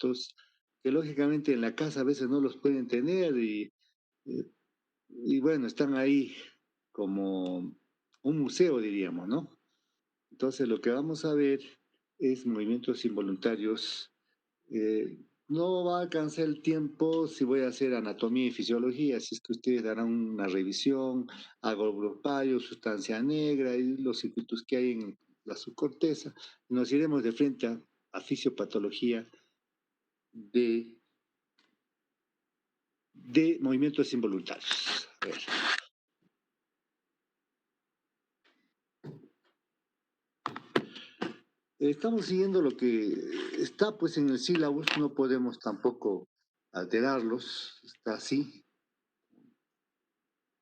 fotos, que lógicamente en la casa a veces no los pueden tener eh, y bueno, están ahí como un museo, diríamos, ¿no? Entonces lo que vamos a ver es movimientos involuntarios. No va a alcanzar el tiempo si voy a hacer anatomía y fisiología, si es que ustedes darán una revisión, agoropario, sustancia negra y los circuitos que hay en la subcorteza. Nos iremos de frente a fisiopatología de, de movimientos involuntarios. A ver. Estamos siguiendo lo que está pues en el sílabus, no podemos tampoco alterarlos, está así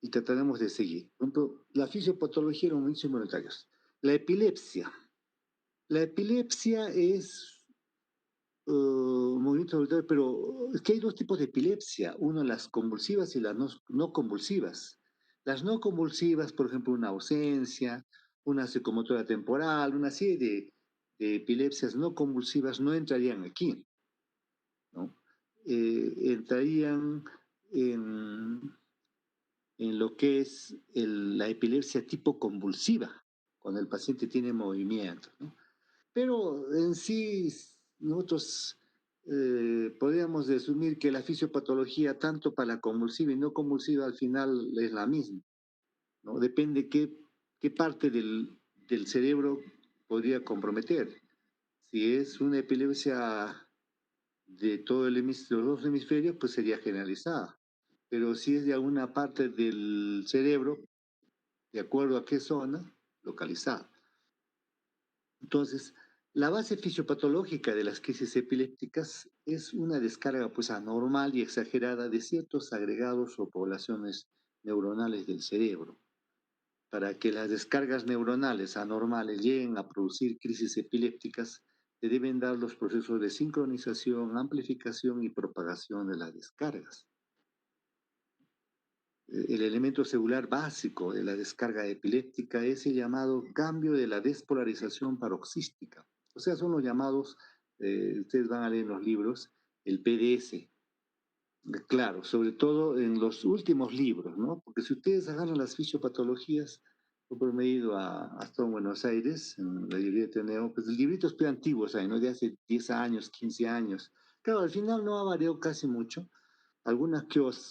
y trataremos de seguir. Por ejemplo, la fisiopatología de los movimientos involuntarios. La epilepsia. La epilepsia es movimiento involuntario, pero es que hay dos tipos de epilepsia, uno las convulsivas y las no convulsivas. Las no convulsivas, por ejemplo, una ausencia, una psicomotora temporal, una serie de epilepsias no convulsivas no entrarían aquí, ¿no? Entrarían en, en lo que es la epilepsia tipo convulsiva, cuando el paciente tiene movimiento, ¿no? Pero en sí, nosotros podríamos asumir que la fisiopatología, tanto para la convulsiva y no convulsiva, al final es la misma, ¿no? Depende qué parte del cerebro podría comprometer. Si es una epilepsia de todo el hemisferio, los dos hemisferios, pues sería generalizada. Pero si es de alguna parte del cerebro, de acuerdo a qué zona, localizada. Entonces, la base fisiopatológica de las crisis epilépticas es una descarga pues anormal y exagerada de ciertos agregados o poblaciones neuronales del cerebro. Para que las descargas neuronales anormales lleguen a producir crisis epilépticas, se deben dar los procesos de sincronización, amplificación y propagación de las descargas. El elemento celular básico de la descarga epiléptica es el llamado cambio de la despolarización paroxística. O sea, son los llamados, ustedes van a leer en los libros, el PDS. Claro, sobre todo en los últimos libros, ¿no? Porque si ustedes agarran las fisiopatologías, yo por me he ido hasta en Buenos Aires, en la librería de Teneo, pues el librito es antiguo, o sea, ¿no? De hace 10 años, 15 años. Claro, al final no ha variado casi mucho. Algunas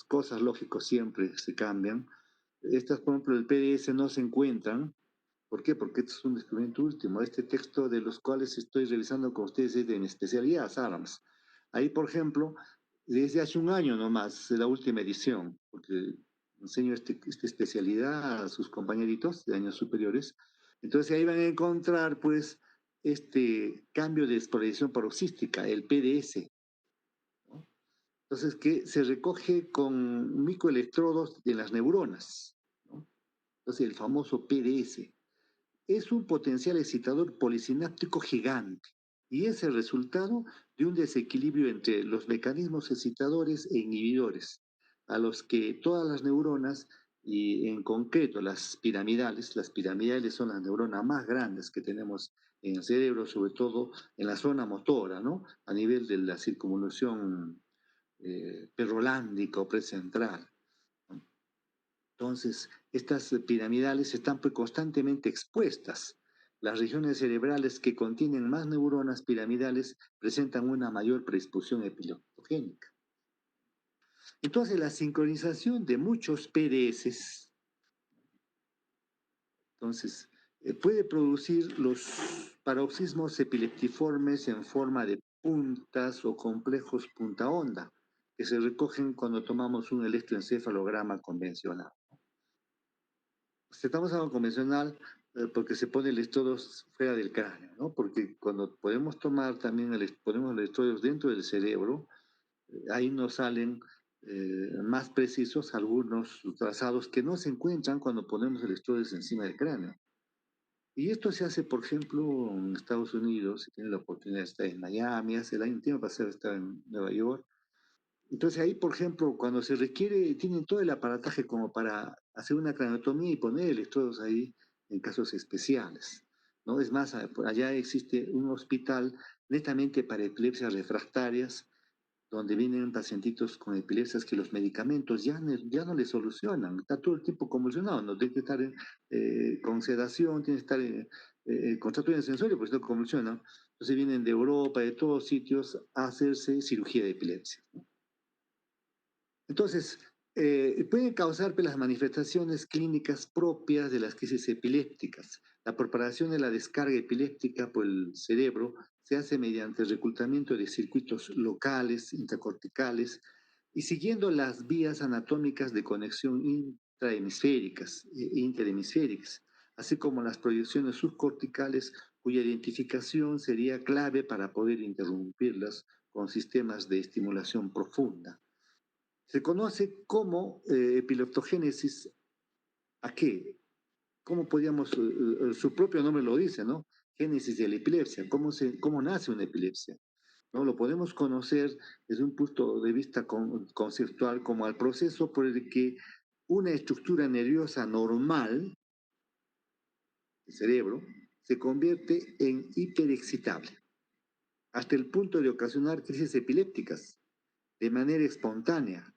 cosas, lógicos, siempre se cambian. Estas, por ejemplo, el PDS no se encuentran. ¿Por qué? Porque este es un descubrimiento último. Este texto de los cuales estoy revisando con ustedes es de mi especialidad, SARAMS. Ahí, por ejemplo, desde hace un año nomás, la última edición, porque enseño esta especialidad a sus compañeritos de años superiores. Entonces ahí van a encontrar, pues, este cambio de exposición paroxística, el PDS, ¿no? Entonces, que se recoge con microelectrodos de las neuronas, ¿no? Entonces, el famoso PDS es un potencial excitador polisináptico gigante y es el resultado de un desequilibrio entre los mecanismos excitadores e inhibidores, a los que todas las neuronas, y en concreto las piramidales son las neuronas más grandes que tenemos en el cerebro, sobre todo en la zona motora, ¿no? A nivel de la circunvolución perrolándica o precentral. Entonces, estas piramidales están pues, constantemente expuestas. Las regiones cerebrales que contienen más neuronas piramidales presentan una mayor predisposición epileptogénica. Entonces, la sincronización de muchos PDS entonces, puede producir los paroxismos epileptiformes en forma de puntas o complejos punta onda, que se recogen cuando tomamos un electroencefalograma convencional. Estamos hablando convencional porque se pone electrodos fuera del cráneo, ¿no? Porque cuando podemos tomar también, ponemos electrodos dentro del cerebro, ahí nos salen más precisos algunos trazados que no se encuentran cuando ponemos electrodos encima del cráneo. Y esto se hace, por ejemplo, en Estados Unidos, si tiene la oportunidad de estar en Miami, hace el año tiempo pasado estar en Nueva York. Entonces ahí, por ejemplo, cuando se requiere, tienen todo el aparataje como para hacer una craniotomía y poner electrodos ahí en casos especiales, ¿no? Es más, allá existe un hospital netamente para epilepsias refractarias, donde vienen pacientitos con epilepsias que los medicamentos ya no le solucionan, está todo el tiempo convulsionado, no tiene que estar con sedación, tiene que estar con tratamiento sensorio, pues no convulsionan. Entonces vienen de Europa, de todos sitios, a hacerse cirugía de epilepsia. Entonces, pueden causar pues, las manifestaciones clínicas propias de las crisis epilépticas. La propagación de la descarga epiléptica por el cerebro se hace mediante el reclutamiento de circuitos locales, intracorticales, y siguiendo las vías anatómicas de conexión intrahemisféricas e interhemisféricas, así como las proyecciones subcorticales, cuya identificación sería clave para poder interrumpirlas con sistemas de estimulación profunda. Se conoce como epileptogénesis. ¿A qué? ¿Cómo podríamos, su propio nombre lo dice, ¿no? Génesis de la epilepsia, cómo nace una epilepsia, ¿no? Lo podemos conocer desde un punto de vista conceptual como al proceso por el que una estructura nerviosa normal, el cerebro, se convierte en hiperexcitable, hasta el punto de ocasionar crisis epilépticas de manera espontánea.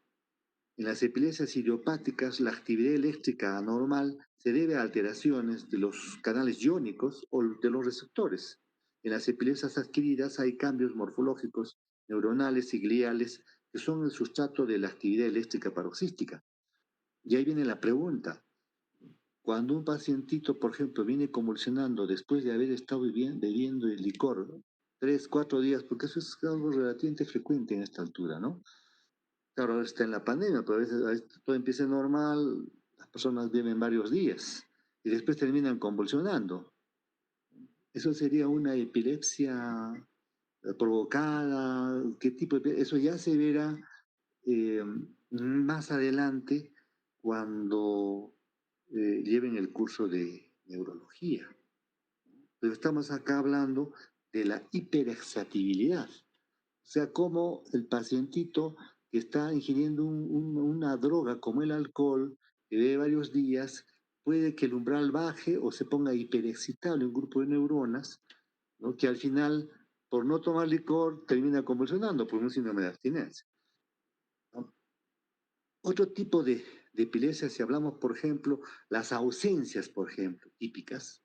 En las epilepsias idiopáticas, la actividad eléctrica anormal se debe a alteraciones de los canales iónicos o de los receptores. En las epilepsias adquiridas hay cambios morfológicos, neuronales y gliales que son el sustrato de la actividad eléctrica paroxística. Y ahí viene la pregunta. Cuando un pacientito, por ejemplo, viene convulsionando después de haber estado bebiendo el licor, ¿no? 3, 4 días, porque eso es algo relativamente frecuente en esta altura, ¿no? Claro, ahora está en la pandemia, pero a veces todo empieza normal, las personas viven varios días y después terminan convulsionando. Eso sería una epilepsia provocada, ¿qué tipo de eso ya se verá eh, más adelante cuando lleven el curso de neurología. Pero estamos acá hablando de la hiperexcitabilidad. O sea, como el pacientito que está ingiriendo una droga como el alcohol, que bebe varios días, puede que el umbral baje o se ponga hiperexcitable un grupo de neuronas, ¿no? Que al final, por no tomar licor, termina convulsionando por un síndrome de abstinencia, ¿no? Otro tipo de epilepsia, si hablamos, por ejemplo, las ausencias, por ejemplo, típicas,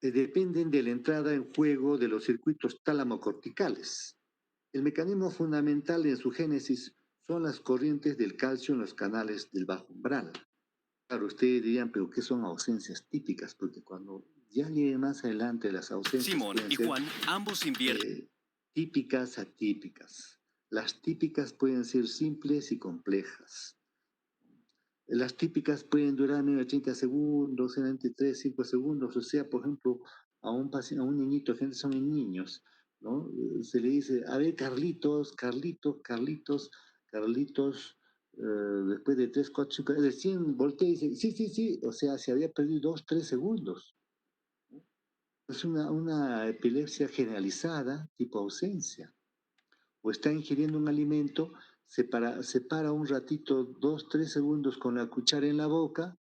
dependen de la entrada en juego de los circuitos tálamo-corticales. El mecanismo fundamental en su génesis son las corrientes del calcio en los canales del bajo umbral. Claro, ustedes dirían, pero ¿qué son ausencias típicas? Porque cuando ya lleguen más adelante las ausencias Simón pueden y ser Juan ambos invierten. típicas, atípicas. Las típicas pueden ser simples y complejas. Las típicas pueden durar menos de 30 segundos, entre 3, 5 segundos, o sea, por ejemplo, a un paciente, a un niñito, gente son niños, ¿no? Se le dice, a ver, Carlitos, después de 3, 4, 5, recién voltea y dice, sí, sí, sí, o sea, se había perdido 2, 3 segundos. Es una epilepsia generalizada, tipo ausencia. O está ingiriendo un alimento, se para un ratito, 2, 3 segundos con la cuchara en la boca,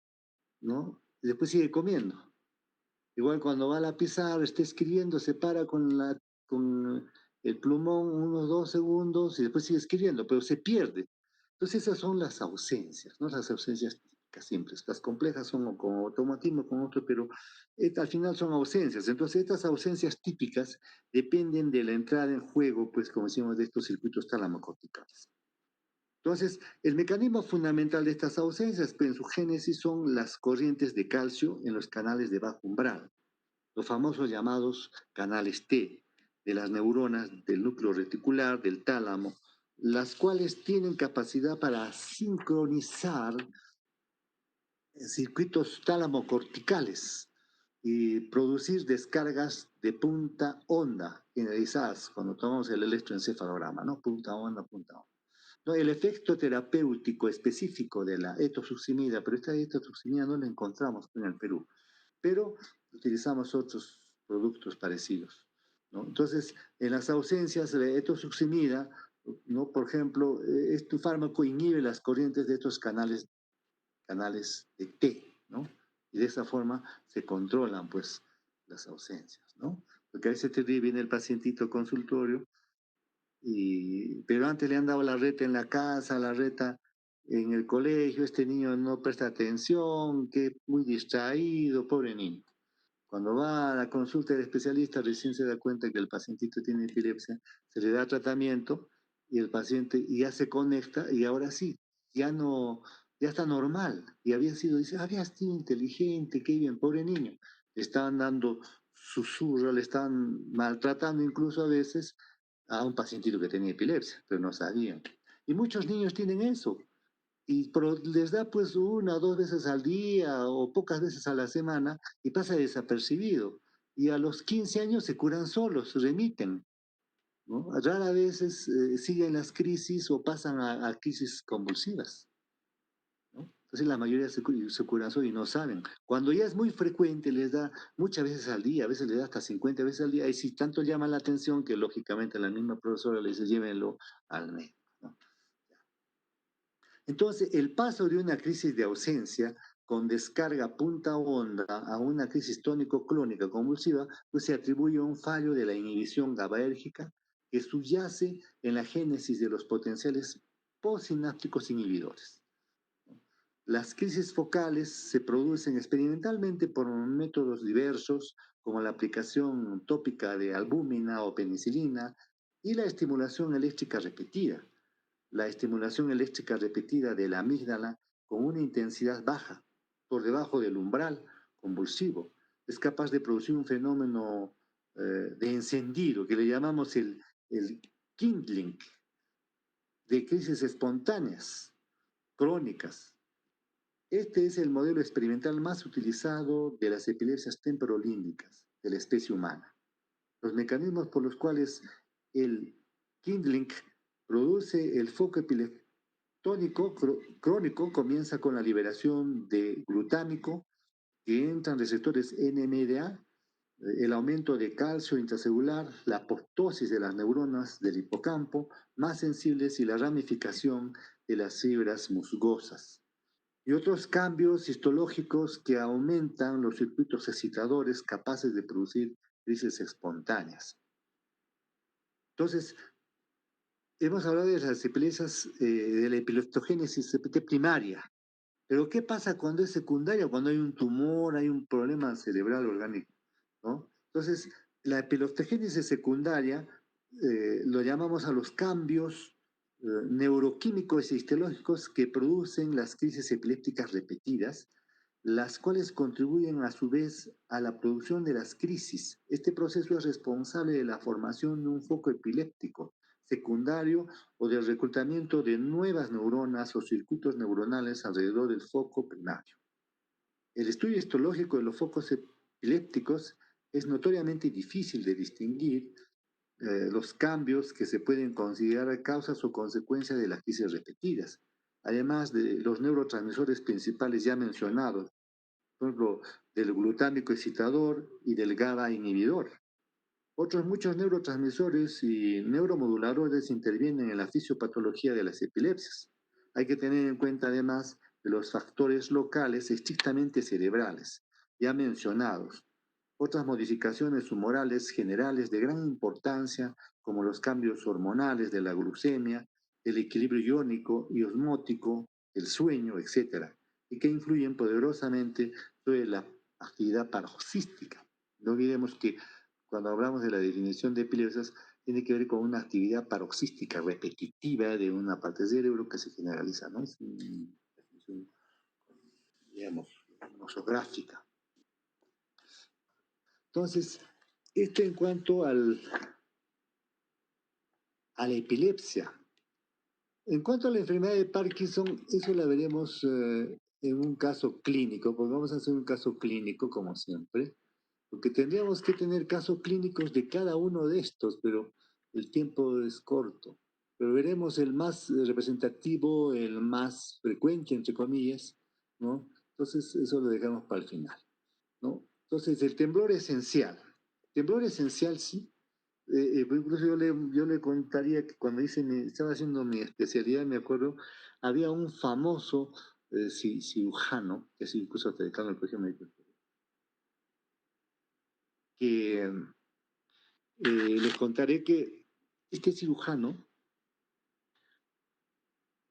¿no? Y después sigue comiendo. Igual cuando va a la pizarra, está escribiendo, se para con el plumón unos 2 segundos y después sigue escribiendo, pero se pierde. Entonces esas son las ausencias, ¿no? Las ausencias típicas simples. Las complejas son con automatismo, con otro, pero al final son ausencias. Entonces estas ausencias típicas dependen de la entrada en juego, pues como decimos, de estos circuitos talamocorticales. Entonces, el mecanismo fundamental de estas ausencias, pues, en su génesis, son las corrientes de calcio en los canales de bajo umbral, los famosos llamados canales T, de las neuronas del núcleo reticular, del tálamo, las cuales tienen capacidad para sincronizar circuitos tálamo-corticales y producir descargas de punta onda generalizadas cuando tomamos el electroencefalograma, ¿no? Punta onda, punta onda. No, el efecto terapéutico específico de la etosuximida, pero esta etosuximida no la encontramos en el Perú, pero utilizamos otros productos parecidos, ¿no? Entonces, en las ausencias de etosuximida, ¿no? Por ejemplo, este fármaco inhibe las corrientes de estos canales de T, ¿no? Y de esa forma se controlan, pues, las ausencias, ¿no? porque a veces te viene el pacientito al consultorio, pero antes le han dado la reta en la casa, la reta en el colegio, este niño no presta atención, que muy distraído, pobre niño. Cuando va a la consulta del especialista, recién se da cuenta que el pacientito tiene epilepsia, se le da tratamiento y el paciente ya se conecta y ahora sí, ya no, ya está normal. Y había sido, dice, había sido inteligente, qué bien, pobre niño. Le estaban dando susurro, le estaban maltratando incluso a veces a un pacientito que tenía epilepsia, pero no sabían. Y muchos niños tienen eso, pero les da pues una o dos veces al día o pocas veces a la semana y pasa desapercibido. Y a los 15 años se curan solos, remiten, ¿no? Rara veces siguen las crisis o pasan a crisis convulsivas, ¿no? Entonces la mayoría se curan solos y no saben. Cuando ya es muy frecuente, les da muchas veces al día, a veces les da hasta 50 veces al día, y si tanto llama la atención que lógicamente la misma profesora le dice llévenlo al médico, ¿no? Entonces, el paso de una crisis de ausencia con descarga punta onda a una crisis tónico-clónica convulsiva, pues se atribuye a un fallo de la inhibición GABAérgica que subyace en la génesis de los potenciales postsinápticos inhibidores. Las crisis focales se producen experimentalmente por métodos diversos, como la aplicación tópica de albúmina o penicilina y la estimulación eléctrica repetida. La estimulación eléctrica repetida de la amígdala con una intensidad baja, por debajo del umbral convulsivo, es capaz de producir un fenómeno de encendido que le llamamos el kindling, de crisis espontáneas, crónicas. Este es el modelo experimental más utilizado de las epilepsias temporolímbicas de la especie humana. Los mecanismos por los cuales el kindling produce el foco epiléptico crónico comienza con la liberación de glutámico que entran receptores NMDA, el aumento de calcio intracelular, la apoptosis de las neuronas del hipocampo más sensibles y la ramificación de las fibras musgosas. Y otros cambios histológicos que aumentan los circuitos excitadores capaces de producir crisis espontáneas. Entonces, hemos hablado de las epilepsias, de la epileptogénesis primaria, pero ¿qué pasa cuando es secundaria? Cuando hay un tumor, hay un problema cerebral orgánico, ¿no? Entonces, la epileptogénesis secundaria lo llamamos a los cambios neuroquímicos y histológicos que producen las crisis epilépticas repetidas, las cuales contribuyen a su vez a la producción de las crisis. Este proceso es responsable de la formación de un foco epiléptico secundario o del reclutamiento de nuevas neuronas o circuitos neuronales alrededor del foco primario. El estudio histológico de los focos epilépticos es notoriamente difícil de distinguir los cambios que se pueden considerar causas o consecuencias de las crisis repetidas, además de los neurotransmisores principales ya mencionados, por ejemplo, del glutámico excitador y del GABA inhibidor. Otros muchos neurotransmisores y neuromoduladores intervienen en la fisiopatología de las epilepsias. Hay que tener en cuenta además de los factores locales estrictamente cerebrales, ya mencionados. Otras modificaciones humorales generales de gran importancia, como los cambios hormonales de la glucemia, el equilibrio iónico y osmótico, el sueño, etc., y que influyen poderosamente sobre la actividad paroxística. No olvidemos que cuando hablamos de la definición de epilepsias, tiene que ver con una actividad paroxística repetitiva de una parte del cerebro que se generaliza, ¿no? Es una definición, digamos, nosográfica. Entonces, esto en cuanto a la epilepsia. En cuanto a la enfermedad de Parkinson, eso la veremos en un caso clínico, porque vamos a hacer un caso clínico como siempre, porque tendríamos que tener casos clínicos de cada uno de estos, pero el tiempo es corto. Pero veremos el más representativo, el más frecuente, entre comillas, ¿no? Entonces, eso lo dejamos para el final, ¿no? Entonces, el temblor esencial. Temblor esencial, sí. Incluso yo le contaría que cuando estaba haciendo mi especialidad, me acuerdo, había un famoso cirujano, que es incluso decano del Colegio Médico, que les contaré que este cirujano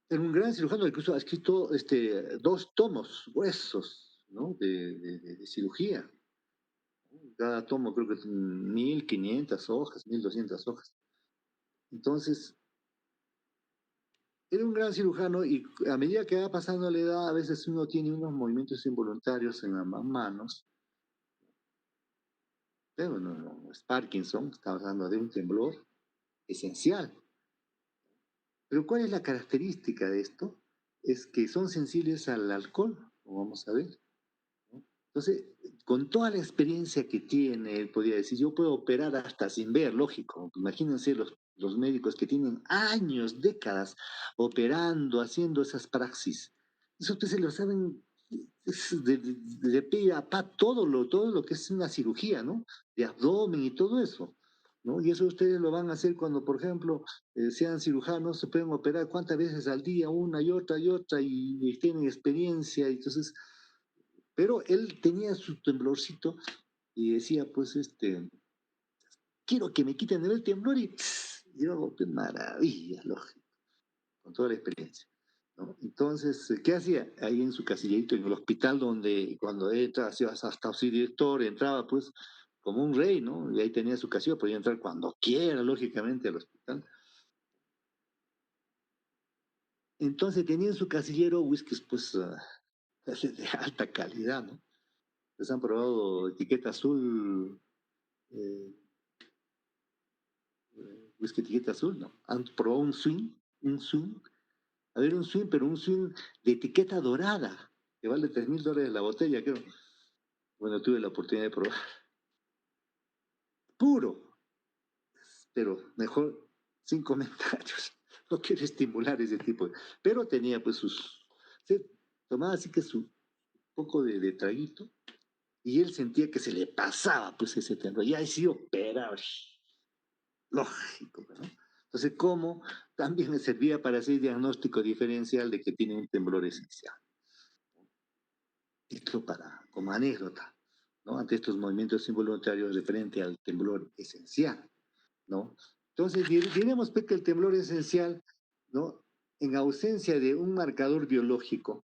era un gran cirujano, incluso ha escrito 2 tomos gruesos, ¿no? de cirugía. Cada tomo creo que es 1500 hojas, 1200 hojas. Entonces, era un gran cirujano y a medida que va pasando la edad, a veces uno tiene unos movimientos involuntarios en ambas manos. Pero no es Parkinson, estamos hablando de un temblor esencial. Pero ¿cuál es la característica de esto? Es que son sensibles al alcohol, como vamos a ver, ¿no? Entonces, con toda la experiencia que tiene, él podría decir, yo puedo operar hasta sin ver, lógico. Imagínense los médicos que tienen años, décadas, operando, haciendo esas praxis. Eso ustedes se lo saben de pe a pa todo lo que es una cirugía, ¿no? De abdomen y todo eso, ¿no? Y eso ustedes lo van a hacer cuando, por ejemplo, sean cirujanos, se pueden operar cuántas veces al día, una y otra, y tienen experiencia, entonces, pero él tenía su temblorcito y decía, pues, quiero que me quiten el temblor y yo, qué maravilla, lógico, con toda la experiencia, ¿no? Entonces, ¿qué hacía? Ahí en su casillerito, en el hospital donde cuando entra, hasta su director, entraba pues como un rey, ¿no? Y ahí tenía su casilla, podía entrar cuando quiera, lógicamente, al hospital. Entonces tenía en su casillero whiskies pues de alta calidad, ¿no? Les han probado etiqueta azul, eh, whisky etiqueta azul, ¿no? Han probado un swing, a ver, un swing, pero un swing de etiqueta dorada, que vale $3000 la botella, creo. Bueno, tuve la oportunidad de probar. Puro, pero mejor sin comentarios. No quiero estimular ese tipo de... Pero tenía pues se tomaba así que su poco de traguito y él sentía que se le pasaba pues ese temblor. Ya sí operaba, lógico, ¿no? Entonces, ¿cómo? También me servía para hacer diagnóstico diferencial de que tiene un temblor esencial. Esto como anécdota, ¿no? Ante estos movimientos involuntarios referente al temblor esencial, ¿no? Entonces, diremos pues, que el temblor esencial, ¿no? En ausencia de un marcador biológico,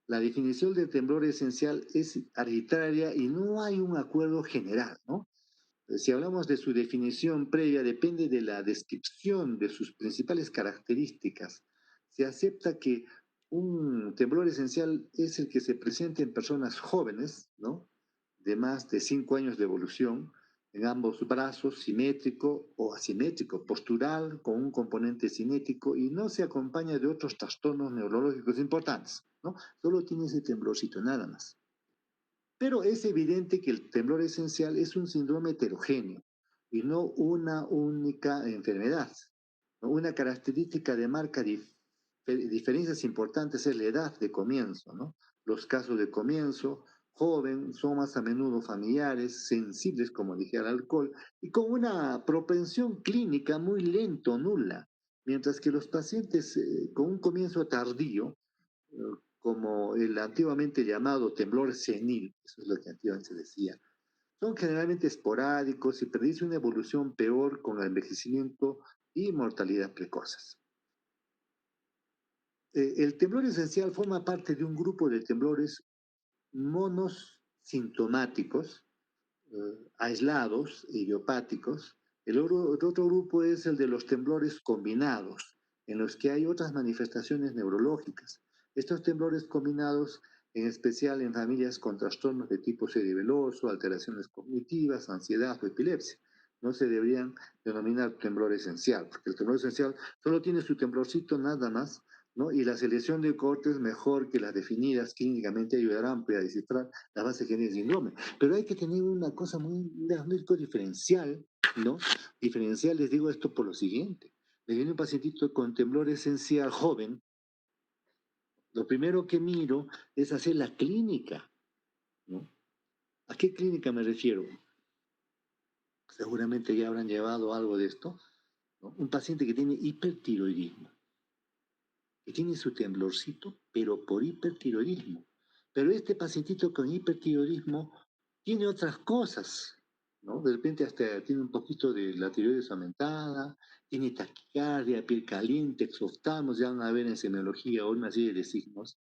la definición de temblor esencial es arbitraria y no hay un acuerdo general, ¿no? Si hablamos de su definición previa, depende de la descripción de sus principales características. Se acepta que un temblor esencial es el que se presenta en personas jóvenes, ¿no? De más de 5 años de evolución, en ambos brazos, simétrico o asimétrico, postural, con un componente cinético y no se acompaña de otros trastornos neurológicos importantes, ¿no? Solo tiene ese temblorcito, nada más. Pero es evidente que el temblor esencial es un síndrome heterogéneo y no una única enfermedad, ¿no? Una característica de marca diferencias importantes es la edad de comienzo, ¿no? Los casos de comienzo, joven, son más a menudo familiares, sensibles, como dije, al alcohol, y con una propensión clínica muy lento, nula, mientras que los pacientes con un comienzo tardío como el antiguamente llamado temblor senil, eso es lo que antiguamente se decía, son generalmente esporádicos y predice una evolución peor con el envejecimiento y mortalidad precoces. El temblor esencial forma parte de un grupo de temblores monos sintomáticos, aislados, idiopáticos. El otro grupo es el de los temblores combinados, en los que hay otras manifestaciones neurológicas. Estos temblores combinados, en especial en familias con trastornos de tipo cerebeloso, alteraciones cognitivas, ansiedad o epilepsia, no se deberían denominar temblor esencial, porque el temblor esencial solo tiene su temblorcito nada más, ¿no? Y la selección de cortes mejor que las definidas clínicamente ayudarán a descifrar la base genética del síndrome. Pero hay que tener una cosa un diagnóstico diferencial, ¿no? Diferencial, les digo esto por lo siguiente. Me viene un pacientito con temblor esencial joven, lo primero que miro es hacer la clínica, ¿no? ¿A qué clínica me refiero? Seguramente ya habrán llevado algo de esto, ¿no? Un paciente que tiene hipertiroidismo, que tiene su temblorcito, pero por hipertiroidismo. Pero este pacientito con hipertiroidismo tiene otras cosas, ¿no? De repente hasta tiene un poquito de la tiroides aumentada, tiene taquicardia, piel caliente, exoftalmos, ya van a ver en semiología o una serie de signos.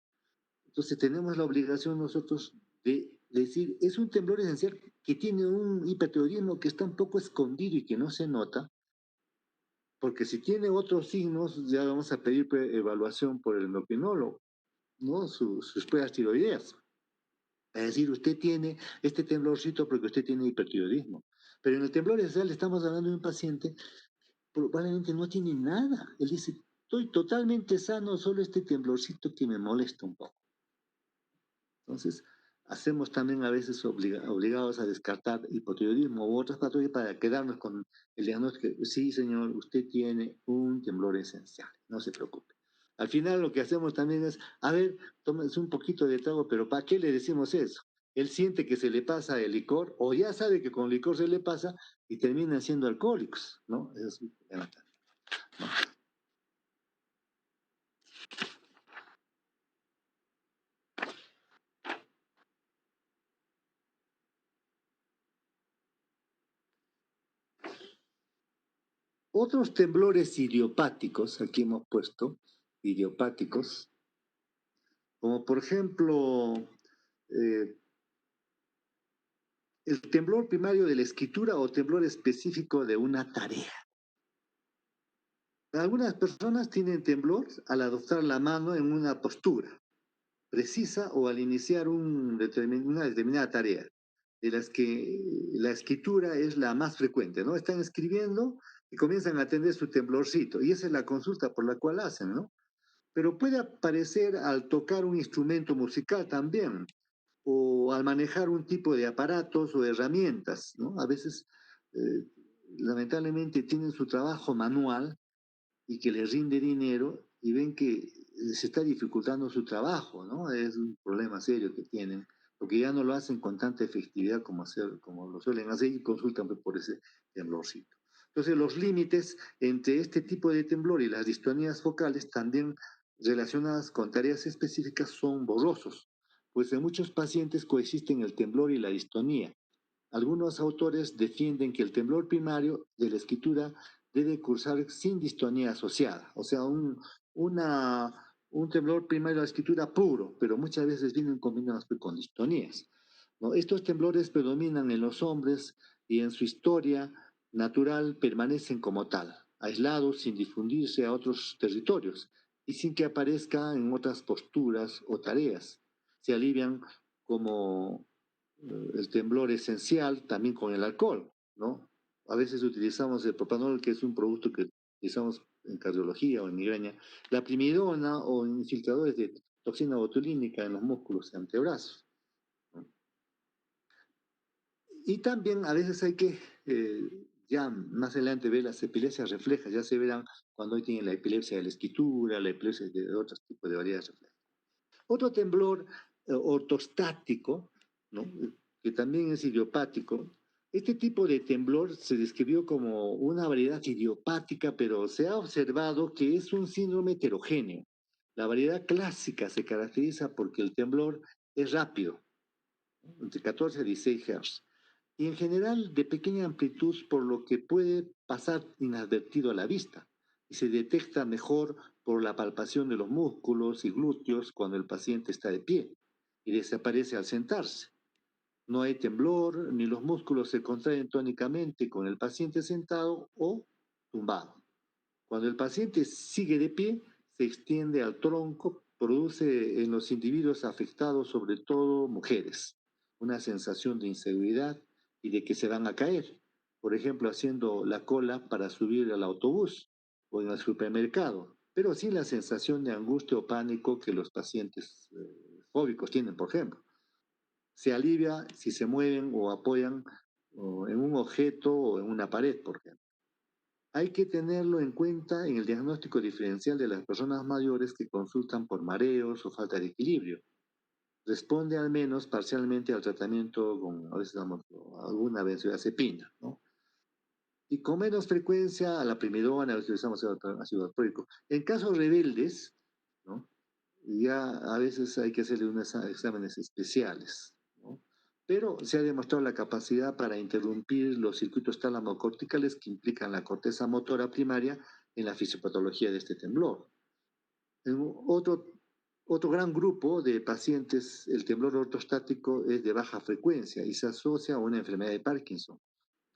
Entonces tenemos la obligación nosotros de decir, es un temblor esencial que tiene un hipertiroidismo que está un poco escondido y que no se nota, porque si tiene otros signos, ya vamos a pedir evaluación por el endocrinólogo, ¿no? Sus pruebas tiroideas. Es decir, usted tiene este temblorcito porque usted tiene hipertiroidismo. Pero en el temblor esencial estamos hablando de un paciente probablemente no tiene nada. Él dice, estoy totalmente sano, solo este temblorcito que me molesta un poco. Entonces, hacemos también a veces obligados a descartar hipotiroidismo u otras patologías para quedarnos con el diagnóstico. Sí, señor, usted tiene un temblor esencial, no se preocupe. Al final lo que hacemos también es, a ver, tómese un poquito de trago, pero ¿para qué le decimos eso? Él siente que se le pasa el licor o ya sabe que con licor se le pasa y terminan siendo alcohólicos, ¿no? Eso es un problema también, ¿no? Otros temblores idiopáticos, aquí hemos puesto, idiopáticos, como por ejemplo eh, el temblor primario de la escritura o temblor específico de una tarea. Algunas personas tienen temblor al adoptar la mano en una postura precisa o al iniciar una determinada tarea, de las que la escritura es la más frecuente, ¿no? Están escribiendo y comienzan a atender su temblorcito, y esa es la consulta por la cual hacen, ¿no? Pero puede aparecer al tocar un instrumento musical también, o al manejar un tipo de aparatos o herramientas, ¿no? A veces, eh, lamentablemente, tienen su trabajo manual y que les rinde dinero y ven que se está dificultando su trabajo, ¿no? Es un problema serio que tienen, porque ya no lo hacen con tanta efectividad como lo suelen hacer y consultan por ese temblorcito. Entonces, los límites entre este tipo de temblor y las distonías focales también relacionadas con tareas específicas son borrosos, pues en muchos pacientes coexisten el temblor y la distonía. Algunos autores defienden que el temblor primario de la escritura debe cursar sin distonía asociada, o sea, un temblor primario de la escritura puro, pero muchas veces vienen combinados con distonías, ¿no? Estos temblores predominan en los hombres y en su historia natural permanecen como tal, aislados sin difundirse a otros territorios y sin que aparezca en otras posturas o tareas. Se alivian como el temblor esencial también con el alcohol, ¿no? A veces utilizamos el propanol, que es un producto que utilizamos en cardiología o en migraña, la primidona o infiltradores de toxina botulínica en los músculos y antebrazos, ¿no? Y también a veces hay que, ya más adelante, ver las epilepsias reflejas, ya se verán cuando hoy tienen la epilepsia de la escritura, la epilepsia de otros tipos de variedades reflejas. Otro temblor ortostático, ¿no? Que también es idiopático. Este tipo de temblor se describió como una variedad idiopática, pero se ha observado que es un síndrome heterogéneo. La variedad clásica se caracteriza porque el temblor es rápido, entre 14 a 16 Hz, y en general de pequeña amplitud, por lo que puede pasar inadvertido a la vista y se detecta mejor por la palpación de los músculos y glúteos cuando el paciente está de pie y desaparece al sentarse. No hay temblor ni los músculos se contraen tónicamente con el paciente sentado o tumbado. Cuando el paciente sigue de pie, se extiende al tronco, produce en los individuos afectados, sobre todo mujeres, una sensación de inseguridad y de que se van a caer. Por ejemplo, haciendo la cola para subir al autobús o en el supermercado, pero sin la sensación de angustia o pánico que los pacientes fóbicos tienen, por ejemplo. Se alivia si se mueven o apoyan en un objeto o en una pared, por ejemplo. Hay que tenerlo en cuenta en el diagnóstico diferencial de las personas mayores que consultan por mareos o falta de equilibrio. Responde al menos parcialmente al tratamiento con, a veces damos alguna benzodiazepina, ¿no? Y con menos frecuencia a la primidona, a veces usamos ácido valproico. En casos rebeldes, ¿no? Ya a veces hay que hacerle unos exámenes especiales, ¿no? pero se ha demostrado la capacidad para interrumpir los circuitos tálamo-corticales que implican la corteza motora primaria en la fisiopatología de este temblor. En otro gran grupo de pacientes, el temblor ortostático es de baja frecuencia y se asocia a una enfermedad de Parkinson.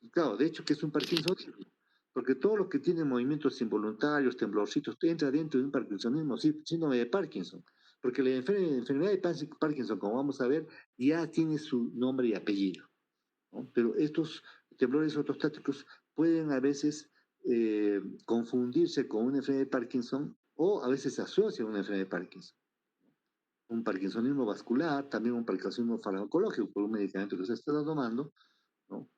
Claro, de hecho que es un parkinsonismo, porque todo lo que tiene movimientos involuntarios, temblorcitos, entra dentro de un parkinsonismo, síndrome de Parkinson, porque la enfermedad de Parkinson, como vamos a ver, ya tiene su nombre y apellido, ¿no? Pero estos temblores ortostáticos pueden a veces confundirse con una enfermedad de Parkinson o a veces se asocia a una enfermedad de Parkinson. Un parkinsonismo vascular, también un parkinsonismo farmacológico por un medicamento que se está tomando, ¿no?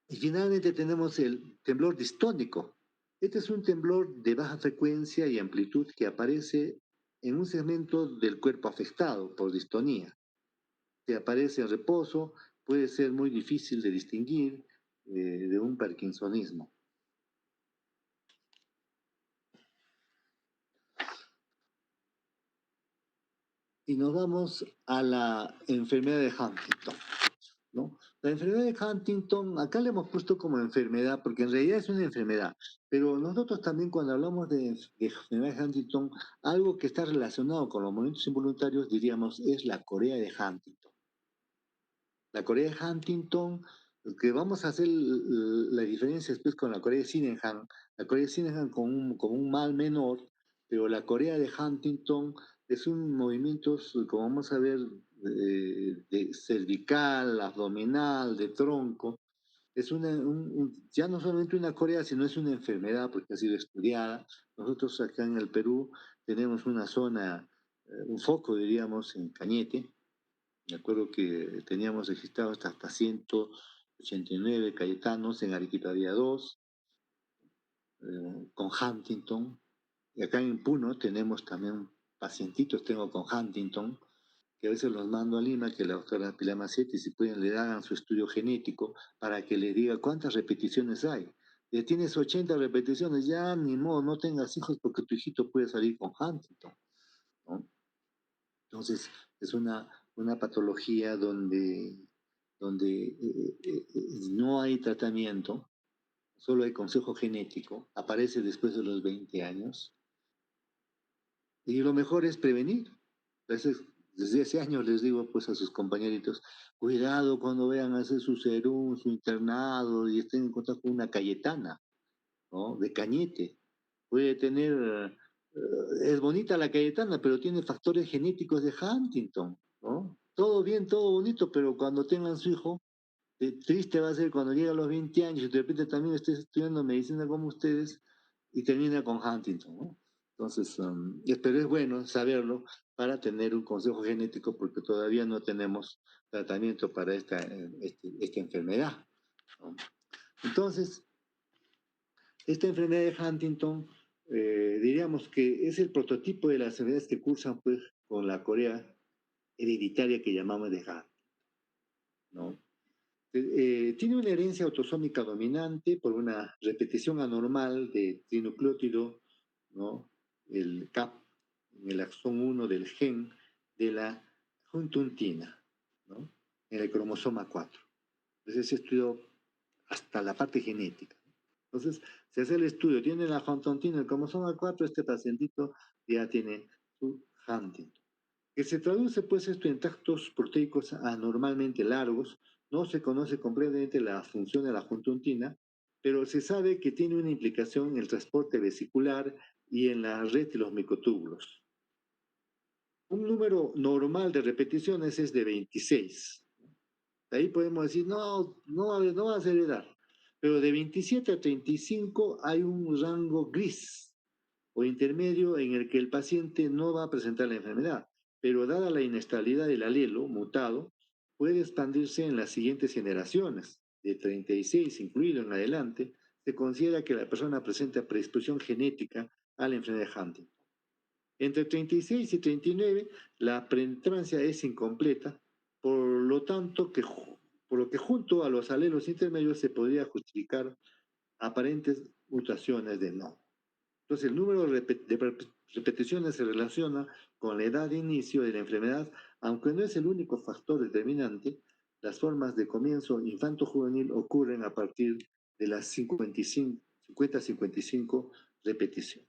Y finalmente tenemos el temblor distónico. Este es un temblor de baja frecuencia y amplitud que aparece en un segmento del cuerpo afectado por distonía. Si aparece en reposo, puede ser muy difícil de distinguir de un parkinsonismo. Y nos vamos a la enfermedad de Huntington, ¿no? La enfermedad de Huntington, acá le hemos puesto como enfermedad, porque en realidad es una enfermedad, pero nosotros también cuando hablamos de enfermedad de Huntington, algo que está relacionado con los movimientos involuntarios, diríamos, es la Corea de Huntington. La Corea de Huntington, que vamos a hacer la diferencia después con la Corea de Sydenham, la Corea de Sydenham con un mal menor, pero la Corea de Huntington es un movimiento, como vamos a ver, de cervical, abdominal, de tronco. Es ya no solamente una Corea, sino es una enfermedad porque ha sido estudiada. Nosotros acá en el Perú tenemos una zona, un foco, diríamos, en Cañete. Me acuerdo que teníamos registrados hasta 189 cayetanos, en Arequipa había 2, con Huntington. Y acá en Puno tenemos también pacientitos, tengo con Huntington, que a veces los mando a Lima, que la doctora Pilar Macetti, si pueden, le hagan su estudio genético para que le diga cuántas repeticiones hay. Ya tienes 80 repeticiones, ya ni modo, no tengas hijos porque tu hijito puede salir con Huntington, ¿no? Entonces, es una patología donde no hay tratamiento, solo hay consejo genético, aparece después de los 20 años, y lo mejor es prevenir. Entonces, desde ese año les digo pues a sus compañeritos, cuidado cuando vean hacer su serum, su internado y estén en contacto con una cayetana, ¿no? De Cañete. Puede tener, es bonita la Cayetana, pero tiene factores genéticos de Huntington, ¿no? Todo bien, todo bonito, pero cuando tengan su hijo, triste va a ser cuando llega a los 20 años y de repente también estés estudiando medicina como ustedes y termina con Huntington, ¿no? Entonces, pero es bueno saberlo para tener un consejo genético porque todavía no tenemos tratamiento para esta enfermedad, ¿no? Entonces, esta enfermedad de Huntington, diríamos que es el prototipo de las enfermedades que cursan pues, con la Corea hereditaria que llamamos de Huntington, ¿no? Tiene una herencia autosómica dominante por una repetición anormal de trinucleótido, ¿no? El CAP, en el axón 1 del gen de la juntuntina, ¿no? En el cromosoma 4. Entonces se estudió hasta la parte genética. Entonces, se hace el estudio, tiene la Huntington, el cromosoma 4, este pacientito ya tiene su Huntington. Que se traduce pues esto en tractos proteicos anormalmente largos, no se conoce completamente la función de la juntuntina, pero se sabe que tiene una implicación en el transporte vesicular y en la red de los microtúbulos. Un número normal de repeticiones es de 26. De ahí podemos decir, no va a heredar. Pero de 27 a 35 hay un rango gris o intermedio en el que el paciente no va a presentar la enfermedad, pero dada la inestabilidad del alelo mutado, puede expandirse en las siguientes generaciones. De 36 incluido en adelante, se considera que la persona presenta predisposición genética a la enfermedad de Huntington. Entre 36 y 39, la penetrancia es incompleta, por lo tanto, por lo que junto a los alelos intermedios se podría justificar aparentes mutaciones de no. Entonces, el número de repeticiones se relaciona con la edad de inicio de la enfermedad, aunque no es el único factor determinante, Las formas de comienzo infanto-juvenil ocurren a partir de las 50-55 repeticiones.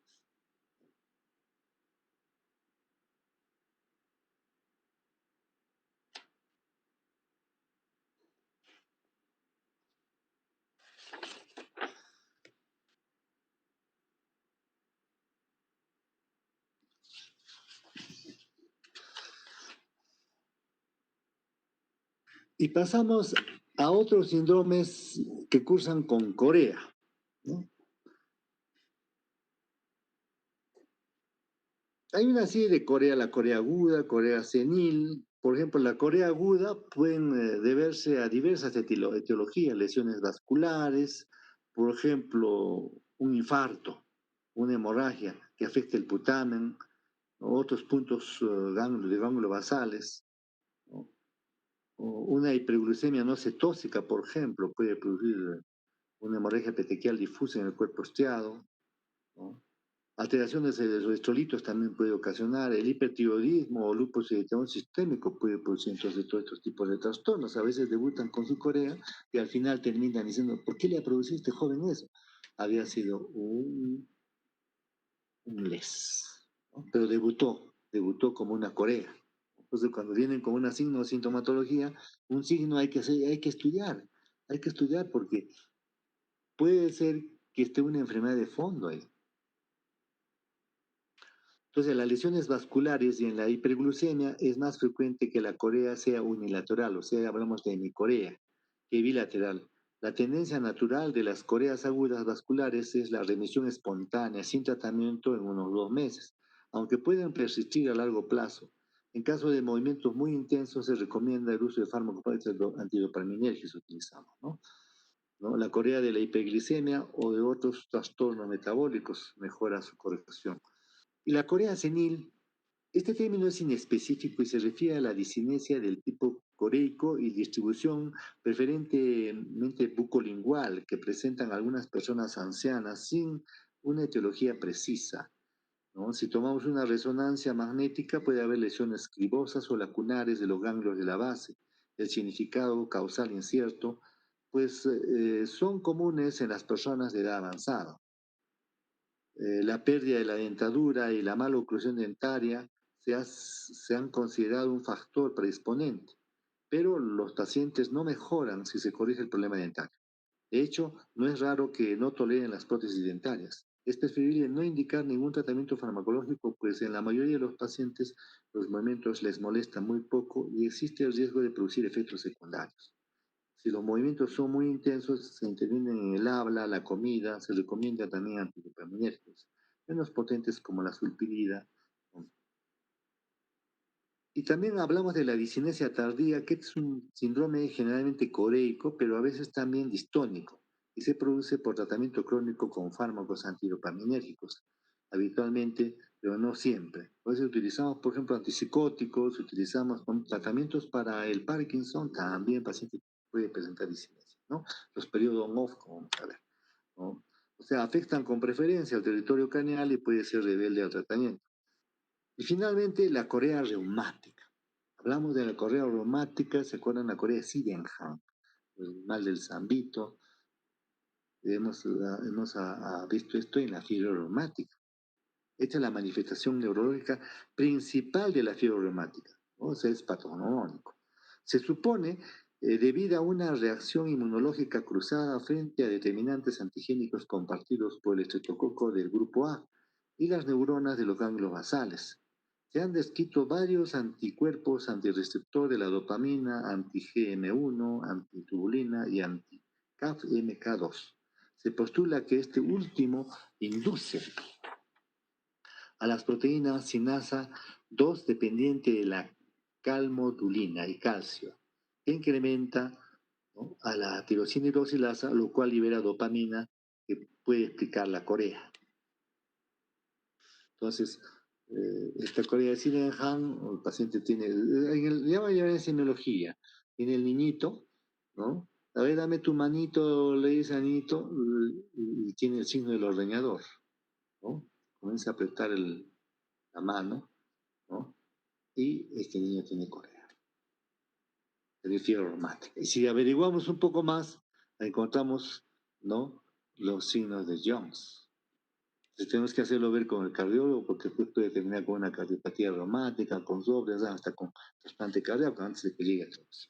Y pasamos a otros síndromes que cursan con corea, ¿no? Hay una serie de corea, la corea aguda, corea senil. Por ejemplo, la corea aguda pueden deberse a diversas etiologías, lesiones vasculares, por ejemplo, un infarto, una hemorragia que afecte el putamen, otros puntos de ganglio basales, ¿no? O una hiperglucemia no cetóxica, por ejemplo, puede producir una hemorragia petequial difusa en el cuerpo estriado, ¿no? Alteraciones de los electrolitos también puede ocasionar, el hipertiroidismo o lupus eritematoso sistémico puede producir entonces todos estos tipos de trastornos. A veces debutan con su corea y al final terminan diciendo, ¿por qué le ha producido a este joven eso? Había sido un les, ¿no? Pero debutó como una corea. Entonces, cuando vienen con una signo o sintomatología, un signo hay que estudiar porque puede ser que esté una enfermedad de fondo ahí. Entonces, las lesiones vasculares y en la hiperglucemia es más frecuente que la corea sea unilateral, o sea, hablamos de hemicorea, que bilateral. La tendencia natural de las coreas agudas vasculares es la remisión espontánea, sin tratamiento en unos 2 meses, aunque pueden persistir a largo plazo. En caso de movimientos muy intensos, se recomienda el uso de fármacos antidopaminérgicos utilizamos, ¿no? ¿No? La corea de la hiperglicemia o de otros trastornos metabólicos mejora su corrección. Y la corea senil, este término es inespecífico y se refiere a la disinesia del tipo coreico y distribución preferentemente bucolingual que presentan algunas personas ancianas sin una etiología precisa, ¿no? Si tomamos una resonancia magnética puede haber lesiones cribosas o lacunares de los ganglios de la base. El significado causal incierto, pues son comunes en las personas de edad avanzada. La pérdida de la dentadura y la mala oclusión dentaria se han considerado un factor predisponente, pero los pacientes no mejoran si se corrige el problema dentario. De hecho, no es raro que no toleren las prótesis dentarias. Es preferible no indicar ningún tratamiento farmacológico, pues en la mayoría de los pacientes los movimientos les molestan muy poco y existe el riesgo de producir efectos secundarios. Si los movimientos son muy intensos, se intervienen en el habla, la comida, se recomienda también antihiperminérgicos, menos potentes como la sulpirida. Y también hablamos de la disinesia tardía, que es un síndrome generalmente coreico, pero a veces también distónico, y se produce por tratamiento crónico con fármacos antidopaminérgicos, habitualmente, pero no siempre. A veces utilizamos, por ejemplo, antipsicóticos, utilizamos tratamientos para el Parkinson, también el paciente puede presentar disinesia, ¿no? Los periodos on-off, como vamos a ver, ¿no? O sea, afectan con preferencia al territorio craneal y puede ser rebelde al tratamiento. Y finalmente, la corea reumática. Hablamos de la corea reumática, ¿se acuerdan la corea de Sydenham? El mal del Zambito. Hemos visto esto en la fiebre reumática. Esta es la manifestación neurológica principal de la fiebre reumática, ¿no? O sea, es patognomónico. Se supone debido a una reacción inmunológica cruzada frente a determinantes antigénicos compartidos por el estreptococo del grupo A y las neuronas de los ganglios basales. Se han descrito varios anticuerpos antirreceptor de la dopamina, anti-GM1, antitubulina y anti-CAF-MK2. Se postula que este último induce a las proteínas sinasa 2 dependiente de la calmodulina y calcio, que incrementa, ¿no?, a la tirosina hidroxilasa, lo cual libera dopamina, que puede explicar la corea. Entonces, esta corea de Sydenham, el paciente tiene, ya va a llevar en semiología, tiene el niñito, ¿no? A ver, dame tu manito, le dice al niñito, y tiene el signo del ordeñador, ¿no? Comienza a apretar la mano, ¿no? Y este niño tiene corea. tener fiebre reumática. Y si averiguamos un poco más, encontramos, ¿no?, los signos de Jones. Entonces tenemos que hacerlo ver con el cardiólogo porque después puede terminar con una cardiopatía reumática, con dobles, hasta con trasplante cardíaco antes de que llegue a todo eso.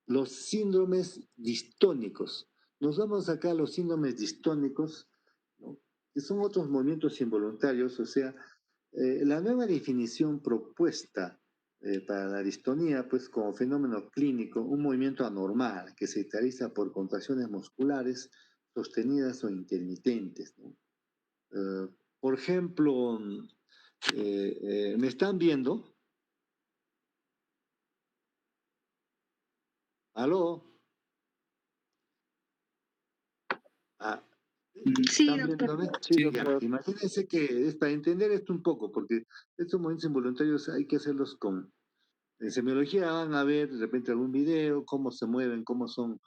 Los síndromes distónicos. Nos vamos acá a los síndromes distónicos, ¿no?, que son otros movimientos involuntarios, o sea, la nueva definición propuesta para la distonía, pues como fenómeno clínico, un movimiento anormal que se realiza por contracciones musculares sostenidas o intermitentes, ¿no? Por ejemplo, ¿me están viendo? ¿Aló? Ah, Sí, ¿están doctor. viéndome? Sí, ya. Imagínense que es para entender esto un poco, porque estos movimientos involuntarios hay que hacerlos con... En semiología van a ver de repente algún video, cómo se mueven, cómo son,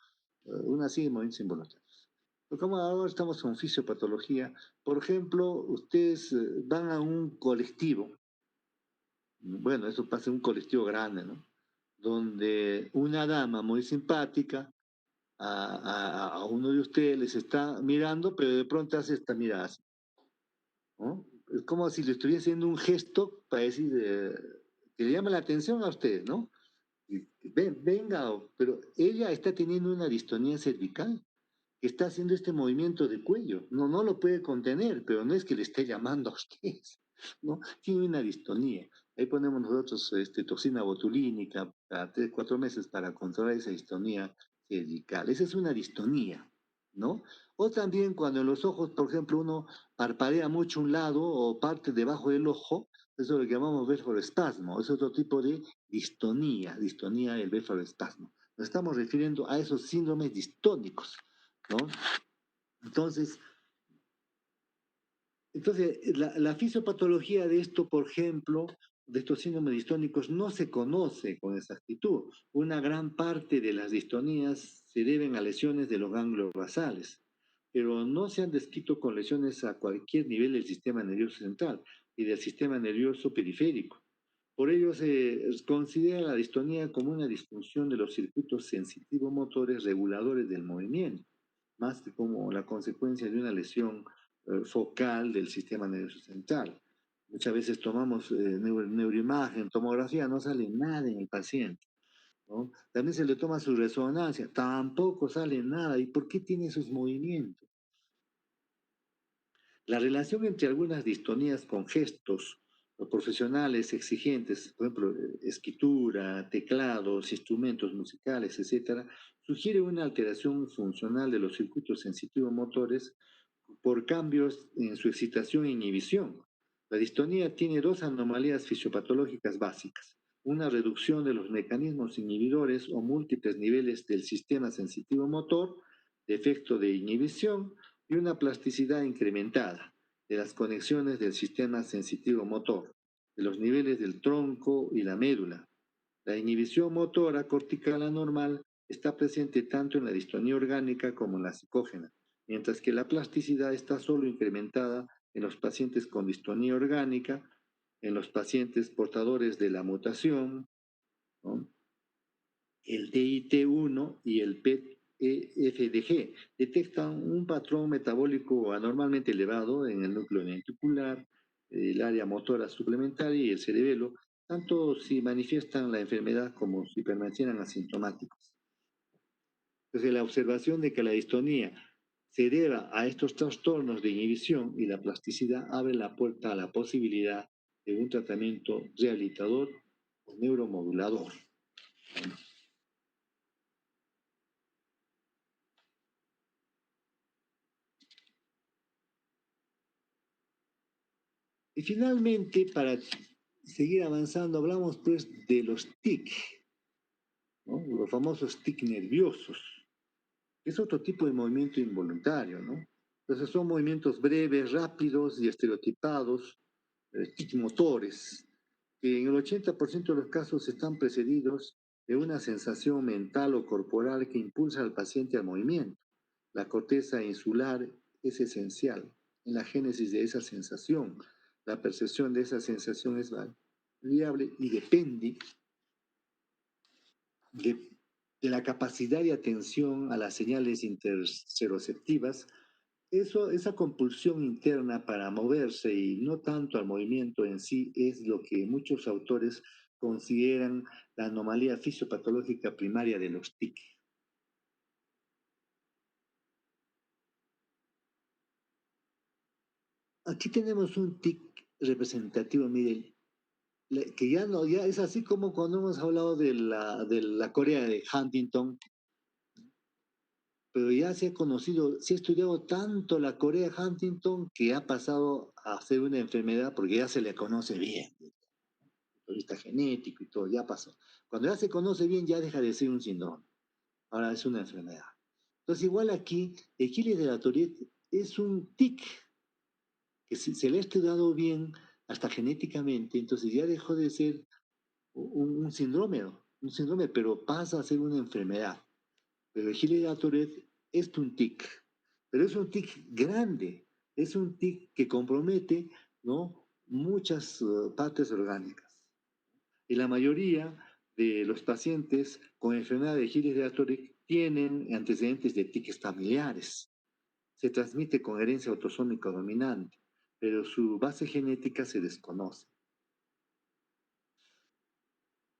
una serie de movimientos involuntarios. Pero como ahora estamos con fisiopatología, por ejemplo, ustedes van a un colectivo, bueno, eso pasa en un colectivo grande, ¿no?, donde una dama muy simpática a uno de ustedes les está mirando, pero de pronto hace esta mirada así, ¿no? Es como si le estuviera haciendo un gesto para decir que le llama la atención a ustedes, ¿no? Y, venga, pero ella está teniendo una distonía cervical, que está haciendo este movimiento de cuello. No, no lo puede contener, pero no es que le esté llamando a ustedes, ¿no? Tiene una distonía. Ahí ponemos nosotros toxina botulínica cada 3, 4 meses para controlar esa distonía cervical. Esa es una distonía, ¿no? O también cuando en los ojos, por ejemplo, uno parpadea mucho un lado o parte debajo del ojo, eso lo llamamos bléfaroespasmo. Es otro tipo de distonía del bléfaroespasmo. Nos estamos refiriendo a esos síndromes distónicos, ¿no? Entonces, la fisiopatología de esto, por ejemplo, de estos síndromes distónicos, no se conoce con exactitud. Una gran parte de las distonías se deben a lesiones de los ganglios basales, pero no se han descrito con lesiones a cualquier nivel del sistema nervioso central y del sistema nervioso periférico. Por ello se considera la distonía como una disfunción de los circuitos sensitivo-motores reguladores del movimiento, más que como la consecuencia de una lesión focal del sistema nervioso central. Muchas veces tomamos neuroimagen, tomografía, no sale nada en el paciente, ¿no? También se le toma su resonancia, tampoco sale nada. ¿Y por qué tiene esos movimientos? La relación entre algunas distonías con gestos profesionales exigentes, por ejemplo, escritura, teclados, instrumentos musicales, etcétera, sugiere una alteración funcional de los circuitos sensitivo-motores por cambios en su excitación e inhibición. La distonía tiene dos anomalías fisiopatológicas básicas: una reducción de los mecanismos inhibidores o múltiples niveles del sistema sensitivo-motor, defecto de inhibición, y una plasticidad incrementada de las conexiones del sistema sensitivo-motor, de los niveles del tronco y la médula. La inhibición motora cortical anormal está presente tanto en la distonía orgánica como en la psicógena, mientras que la plasticidad está solo incrementada en los pacientes con distonía orgánica, en los pacientes portadores de la mutación, ¿no?, el DIT1 y el PEFDG detectan un patrón metabólico anormalmente elevado en el núcleo ventricular, el área motora suplementaria y el cerebelo, tanto si manifiestan la enfermedad como si permanecieran asintomáticos. Entonces, la observación de que la distonía se deba a estos trastornos de inhibición y la plasticidad abre la puerta a la posibilidad de un tratamiento rehabilitador o neuromodulador. Y finalmente, para seguir avanzando, hablamos pues de los TIC, ¿no?, los famosos TIC nerviosos. Es otro tipo de movimiento involuntario, ¿no? Entonces son movimientos breves, rápidos y estereotipados, TIC motores, que en el 80% de los casos están precedidos de una sensación mental o corporal que impulsa al paciente al movimiento. La corteza insular es esencial en la génesis de esa sensación. La percepción de esa sensación es variable y depende de, de la capacidad de atención a las señales interoceptivas. Esa compulsión interna para moverse y no tanto al movimiento en sí es lo que muchos autores consideran la anomalía fisiopatológica primaria de los TIC. Aquí tenemos un TIC representativo, miren, que ya no, ya es así como cuando hemos hablado de la Corea de Huntington, pero ya se ha conocido, se ha estudiado tanto la Corea de Huntington que ha pasado a ser una enfermedad porque ya se le conoce bien, vista genético y todo, ya pasó. Cuando ya se conoce bien, ya deja de ser un síndrome, ahora es una enfermedad. Entonces, igual aquí, el Gilles de la Tourette es un tic que se le ha estudiado bien hasta genéticamente, entonces ya dejó de ser un síndrome, pero pasa a ser una enfermedad. Pero el Gilles de la Tourette es un tic, pero es un tic grande, es un tic que compromete, ¿no?, muchas partes orgánicas. Y la mayoría de los pacientes con enfermedad de Gilles de la Tourette tienen antecedentes de tics familiares. Se transmite con herencia autosómica dominante, pero su base genética se desconoce.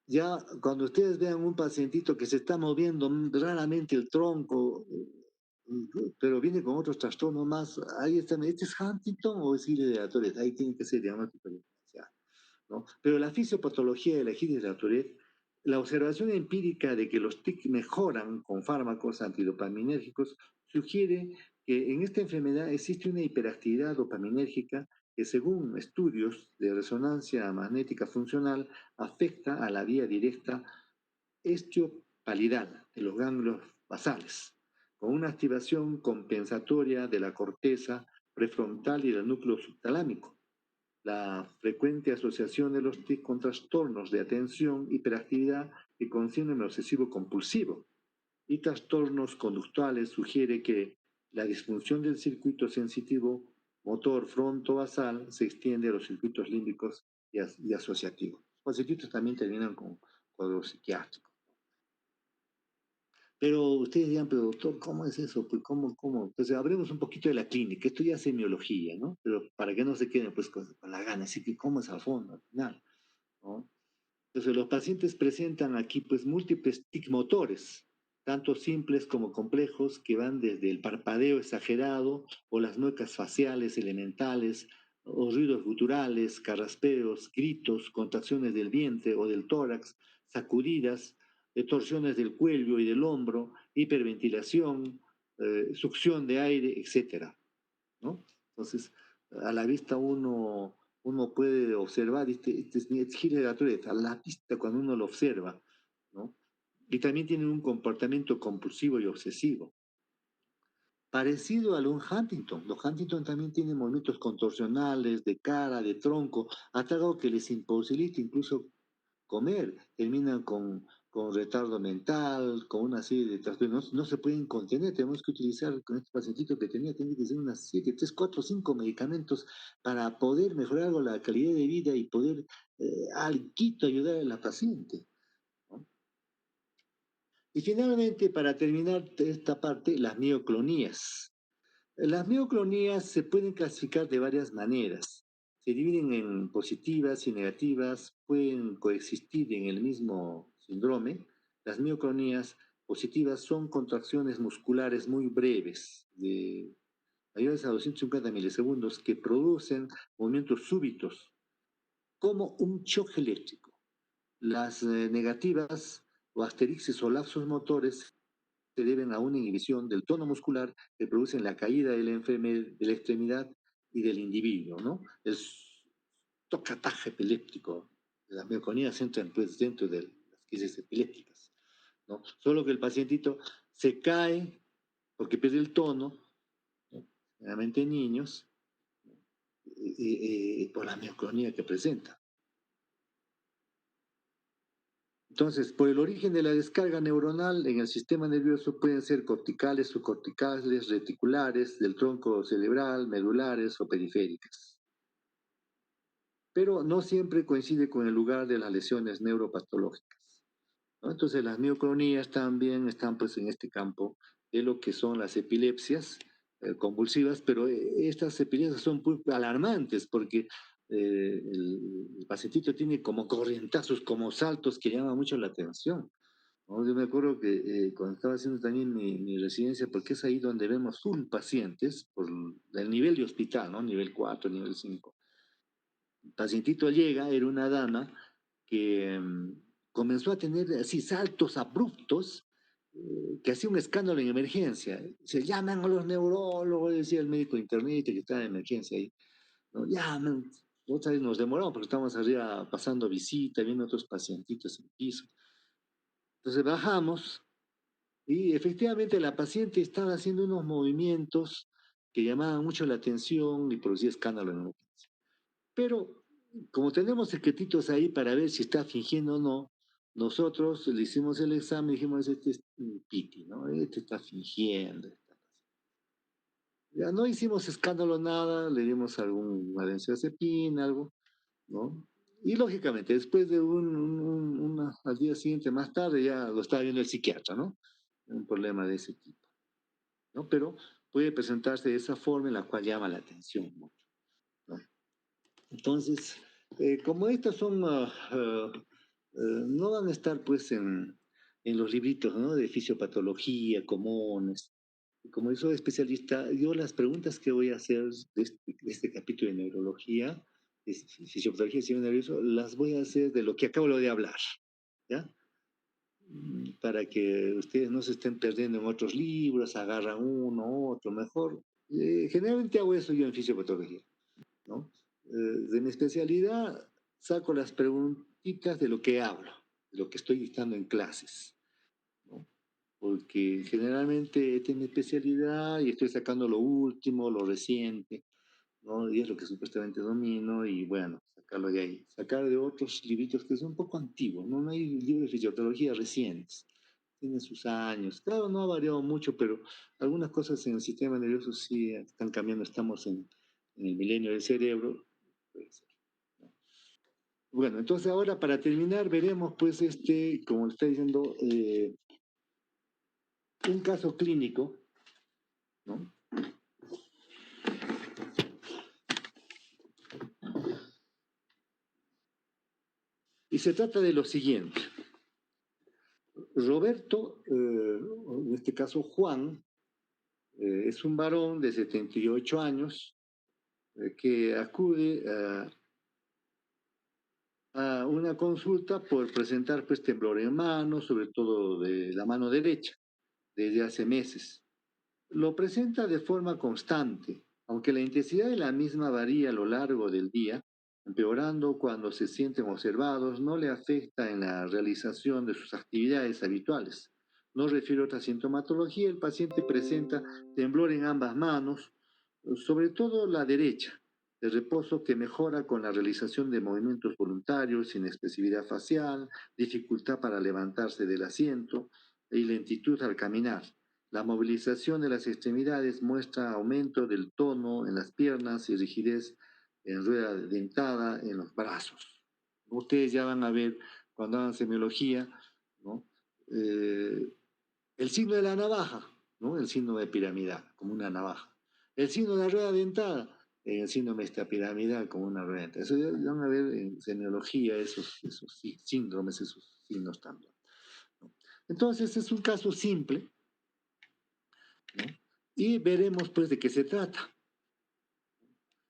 Ya cuando ustedes vean un pacientito que se está moviendo raramente el tronco, pero viene con otros trastornos más, ahí está, ¿este es Huntington o es Gilles de la Tourette? Ahí tiene que ser diagnóstico diferencial, ¿no? Pero la fisiopatología de la Gilles de la Tourette, la observación empírica de que los TIC mejoran con fármacos antidopaminérgicos sugiere que en esta enfermedad existe una hiperactividad dopaminérgica que, según estudios de resonancia magnética funcional, afecta a la vía directa estiopalidal de los ganglios basales, con una activación compensatoria de la corteza prefrontal y del núcleo subtalámico. La frecuente asociación de los TIC con trastornos de atención, hiperactividad y con síndrome obsesivo compulsivo y trastornos conductuales sugiere que la disfunción del circuito sensitivo motor fronto-basal se extiende a los circuitos límbicos y asociativos. Los circuitos también terminan con cuadro psiquiátrico. Pero ustedes dirán, pero doctor, ¿cómo es eso? Pues, ¿cómo? Entonces, hablemos un poquito de la clínica. Esto ya es semiología, ¿no? Pero para que no se queden pues con la gana, así que ¿cómo es a fondo al final? ¿No? Entonces, los pacientes presentan aquí pues múltiples tic motores, tanto simples como complejos, que van desde el parpadeo exagerado o las muecas faciales elementales, o ruidos guturales, carraspeos, gritos, contracciones del vientre o del tórax, sacudidas, torsiones del cuello y del hombro, hiperventilación, succión de aire, etcétera, ¿no? Entonces, a la vista uno puede observar, este es Gilles de la Tourette, a la vista cuando uno lo observa, ¿no? Y también tienen un comportamiento compulsivo y obsesivo, parecido a un Huntington. Los Huntington también tienen movimientos contorsionales de cara, de tronco, hasta algo que les imposibilita incluso comer, terminan con retardo mental, con una serie de trastornos, no se pueden contener, tenemos que utilizar con este pacientito que tiene que ser unas 7, 3, 4, 5 medicamentos para poder mejorar algo la calidad de vida y poder alquito ayudar a la paciente, ¿no? Y finalmente, para terminar esta parte, las mioclonías. Las mioclonías se pueden clasificar de varias maneras. Se dividen en positivas y negativas, pueden coexistir en el mismo síndrome. Las mioclonías positivas son contracciones musculares muy breves, de mayores a 250 milisegundos, que producen movimientos súbitos, como un choque eléctrico. Las negativas o asterixis o lapsos motores se deben a una inhibición del tono muscular que produce la caída de de la extremidad y del individuo, ¿no? El tocataje epiléptico, las mioconías entran pues dentro de las crisis epilépticas, ¿no? Solo que el pacientito se cae porque pierde el tono, ¿no?, generalmente en niños, por la mioconía que presenta. Entonces, por el origen de la descarga neuronal en el sistema nervioso pueden ser corticales, subcorticales, reticulares, del tronco cerebral, medulares o periféricas. Pero no siempre coincide con el lugar de las lesiones neuropatológicas, ¿no? Entonces, las mioclonías también están pues en este campo de lo que son las epilepsias convulsivas, pero estas epilepsias son muy alarmantes porque el pacientito tiene como corrientazos, como saltos que llaman mucho la atención, ¿no? Yo me acuerdo que cuando estaba haciendo también mi residencia, porque es ahí donde vemos full pacientes por el nivel de hospital, ¿no? Nivel 4, nivel 5. El pacientito llega, era una dama que comenzó a tener así saltos abruptos, que hacía un escándalo en emergencia. Se llaman a los neurólogos, decía el médico internista que estaba en emergencia ahí. ¿No? Llaman. Otra vez nos demoramos porque estábamos arriba pasando visita, viendo otros pacientitos en piso. Entonces bajamos y efectivamente la paciente estaba haciendo unos movimientos que llamaban mucho la atención y producía escándalo en la emergencia. Pero como tenemos secretitos ahí para ver si está fingiendo o no, nosotros le hicimos el examen y dijimos, este es un piti, ¿no? Este está fingiendo. Ya no hicimos escándalo nada, le dimos algún benzodiazepina, algo, ¿no? Y lógicamente, después de al día siguiente, más tarde, ya lo estaba viendo el psiquiatra, ¿no? Un problema de ese tipo, ¿no? Pero puede presentarse de esa forma en la cual llama la atención mucho, ¿no? Entonces, como estas son, no van a estar pues en los libritos, ¿no? De fisiopatología comunes. Como yo soy especialista, yo las preguntas que voy a hacer de este capítulo de neurología, de fisiopatología del sistema nervioso, las voy a hacer de lo que acabo de hablar, ¿ya? Para que ustedes no se estén perdiendo en otros libros, agarran uno, otro, mejor. Generalmente hago eso yo en fisiopatología, ¿no? De mi especialidad saco las preguntitas de lo que hablo, de lo que estoy dictando en clases, ¿no? Porque generalmente esta es mi especialidad y estoy sacando lo último, lo reciente, ¿no? Y es lo que supuestamente domino y bueno, sacarlo de ahí. Sacar de otros libritos que son un poco antiguos, ¿no? No hay libros de fisiopatología recientes, tienen sus años. Claro, no ha variado mucho, pero algunas cosas en el sistema nervioso sí están cambiando. Estamos en el milenio del cerebro. Puede ser, ¿no? Bueno, entonces ahora para terminar veremos pues como le está diciendo, un caso clínico, ¿no? Y se trata de lo siguiente. Roberto, en este caso Juan, es un varón de 78 años que acude a una consulta por presentar pues temblor en mano, sobre todo de la mano derecha, desde hace meses. Lo presenta de forma constante, aunque la intensidad de la misma varía a lo largo del día, empeorando cuando se sienten observados, no le afecta en la realización de sus actividades habituales. No refiere a otra sintomatología, el paciente presenta temblor en ambas manos, sobre todo la derecha, de reposo que mejora con la realización de movimientos voluntarios, inexpresividad facial, dificultad para levantarse del asiento y lentitud al caminar. La movilización de las extremidades muestra aumento del tono en las piernas y rigidez en rueda dentada en los brazos. Ustedes ya van a ver cuando hagan semiología, ¿no? Eh, el signo de la navaja, ¿no? El síndrome piramidal, como una navaja. El signo de la rueda dentada, el síndrome piramidal, como una rueda dentada. Eso ya van a ver en semiología esos síndromes, esos signos también, ¿no? Entonces es un caso simple, ¿no? Y veremos pues de qué se trata.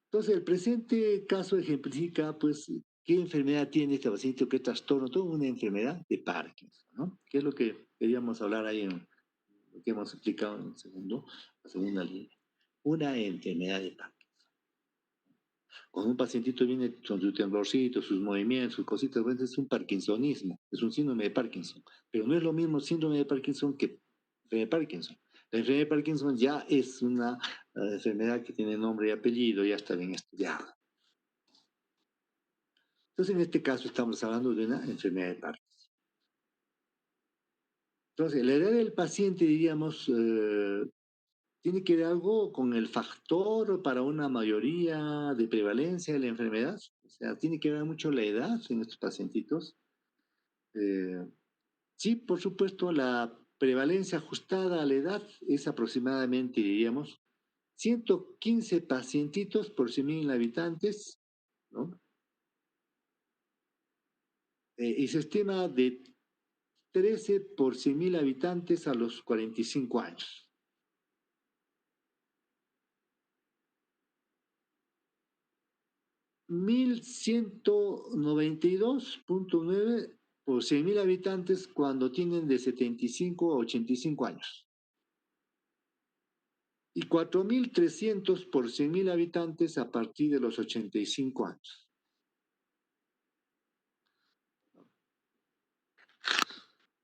Entonces el presente caso ejemplifica pues qué enfermedad tiene este paciente o qué trastorno, toda una enfermedad de Parkinson, ¿no? Que es lo que queríamos hablar ahí en lo que hemos explicado en la segunda línea. Una enfermedad de Parkinson. Cuando un pacientito viene con su temblorcito, sus movimientos, sus cositas, pues es un parkinsonismo, es un síndrome de Parkinson. Pero no es lo mismo síndrome de Parkinson que enfermedad de Parkinson. La enfermedad de Parkinson ya es una enfermedad que tiene nombre y apellido, ya está bien estudiada. Entonces, en este caso estamos hablando de una enfermedad de Parkinson. Entonces, la edad del paciente, diríamos, tiene que ver algo con el factor para una mayoría de prevalencia de la enfermedad. O sea, tiene que ver mucho la edad en estos pacientitos. Eh, sí, por supuesto, la prevalencia ajustada a la edad es aproximadamente, diríamos, 115 pacientitos por 100.000 habitantes, ¿no? Y se estima de 13 por 100.000 habitantes a los 45 años. 1.192.9 por 100.000 habitantes cuando tienen de 75 a 85 años. Y 4.300 por 100.000 habitantes a partir de los 85 años.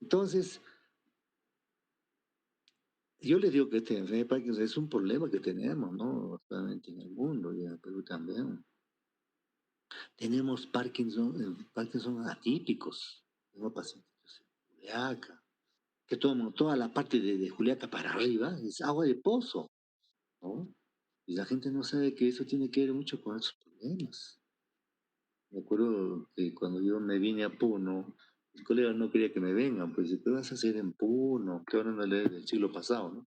Entonces, yo les digo que esta enfermedad de Parkinson es un problema que tenemos, ¿no? Actualmente en el mundo y en Perú también. Tenemos Parkinson atípicos, tenemos pacientes en Juliaca, que toman toda la parte de Juliaca para arriba, es agua de pozo, ¿no? Y la gente no sabe que eso tiene que ver mucho con esos problemas. Me acuerdo que cuando yo me vine a Puno, mis colegas no querían que me vengan, pues, ¿qué vas a hacer en Puno? Que ahora no es del siglo pasado, ¿no?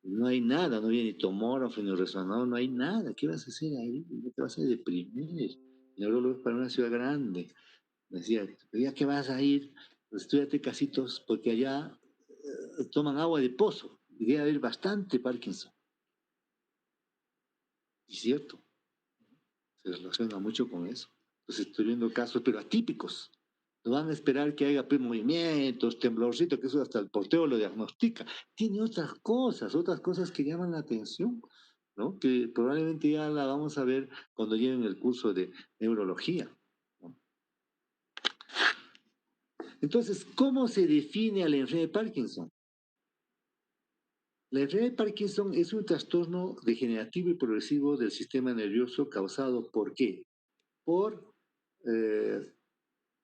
No hay nada, no viene ni tomógrafo ni resonador, no hay nada. ¿Qué vas a hacer ahí? No te vas a deprimir. Y ahora lo ves para una ciudad grande. Me decía, ya que vas a ir, pues estudiate casitos, porque allá toman agua de pozo y debe haber bastante Parkinson. Y cierto, se relaciona mucho con eso. Entonces estoy viendo casos, pero atípicos. No van a esperar que haya movimientos, temblorcito, que eso hasta el porteo lo diagnostica. Tiene otras cosas que llaman la atención, ¿no? Que probablemente ya la vamos a ver cuando lleven el curso de neurología, ¿no? Entonces, ¿cómo se define a la enfermedad de Parkinson? La enfermedad de Parkinson es un trastorno degenerativo y progresivo del sistema nervioso causado por qué? Por, eh,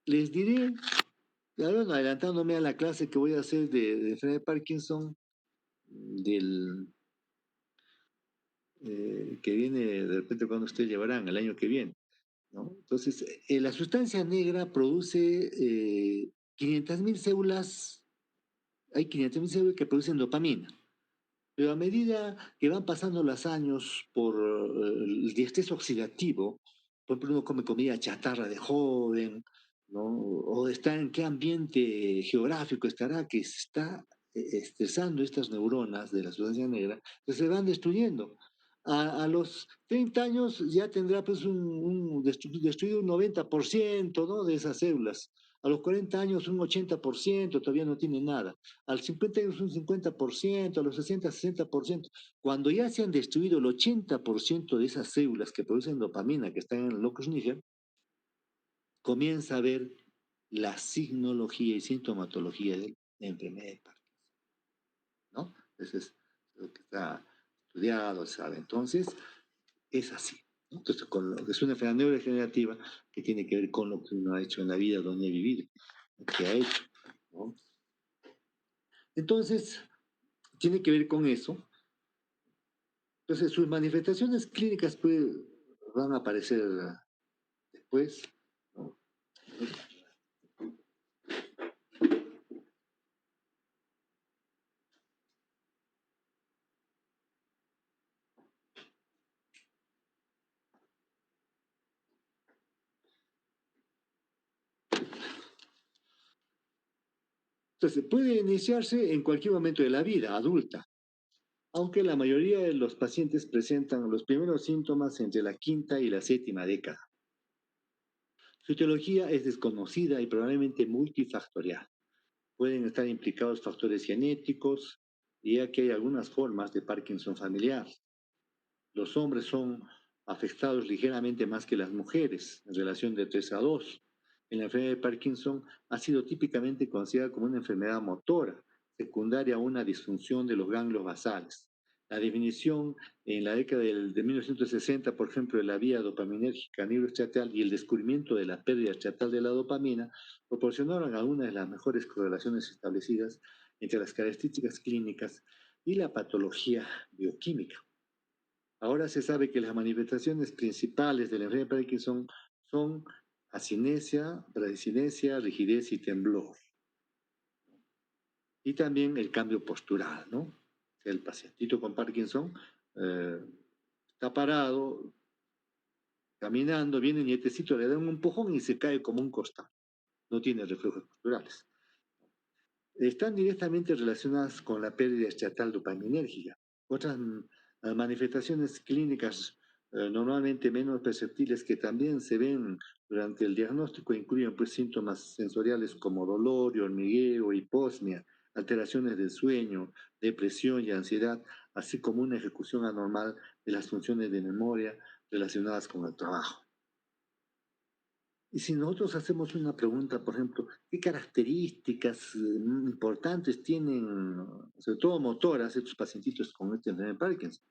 les diré, bueno, adelantándome a la clase que voy a hacer de enfermedad de Parkinson, del, que viene de repente cuando ustedes llevarán, el año que viene, ¿no? Entonces, la sustancia negra produce 500.000 células, hay 500.000 células que producen dopamina. Pero a medida que van pasando los años por el estrés oxidativo, por ejemplo, uno come comida chatarra de joven, ¿no? O está en qué ambiente geográfico estará que se está estresando estas neuronas de la sustancia negra, que se van destruyendo. A los 30 años ya tendrá pues destruido un 90%, ¿no? De esas células. A los 40 años un 80%, todavía no tiene nada. Al 50 años un 50%, a los 60, 60%. Cuando ya se han destruido el 80% de esas células que producen dopamina, que están en el locus níger, comienza a ver la signología y sintomatología de la enfermedad de Parkinson, ¿no? Eso es lo que está estudiado, se sabe. Entonces, es así, ¿no? Entonces, es una enfermedad neurodegenerativa que tiene que ver con lo que uno ha hecho en la vida, donde ha vivido, lo que ha hecho, ¿no? Entonces, tiene que ver con eso. Entonces, sus manifestaciones clínicas pues, van a aparecer después, ¿no? Entonces, puede iniciarse en cualquier momento de la vida adulta, aunque la mayoría de los pacientes presentan los primeros síntomas entre la quinta y la séptima década. Su etiología es desconocida y probablemente multifactorial. Pueden estar implicados factores genéticos, ya que hay algunas formas de Parkinson familiar. Los hombres son afectados ligeramente más que las mujeres, en relación de 3 a 2. En la enfermedad de Parkinson ha sido típicamente considerada como una enfermedad motora, secundaria a una disfunción de los ganglios basales. La definición en la década de 1960, por ejemplo, de la vía dopaminérgica neuroestatal y el descubrimiento de la pérdida estatal de la dopamina proporcionaron algunas de las mejores correlaciones establecidas entre las características clínicas y la patología bioquímica. Ahora se sabe que las manifestaciones principales de la enfermedad de Parkinson son asinesia, bradicinesia, rigidez y temblor. Y también el cambio postural, ¿no? El pacientito con Parkinson eh, está parado, caminando, viene el nietecito, le dan un empujón y se cae como un costado. No tiene reflejos posturales. Están directamente relacionadas con la pérdida estatal dopaminérgica. Otras manifestaciones clínicas normalmente menos perceptibles que también se ven durante el diagnóstico incluyen pues, síntomas sensoriales como dolor y hormigueo, hiposmia, alteraciones del sueño, depresión y ansiedad, así como una ejecución anormal de las funciones de memoria relacionadas con el trabajo. Y si nosotros hacemos una pregunta, por ejemplo, ¿qué características importantes tienen, sobre todo motoras, estos pacientitos con esta enfermedad de Parkinson?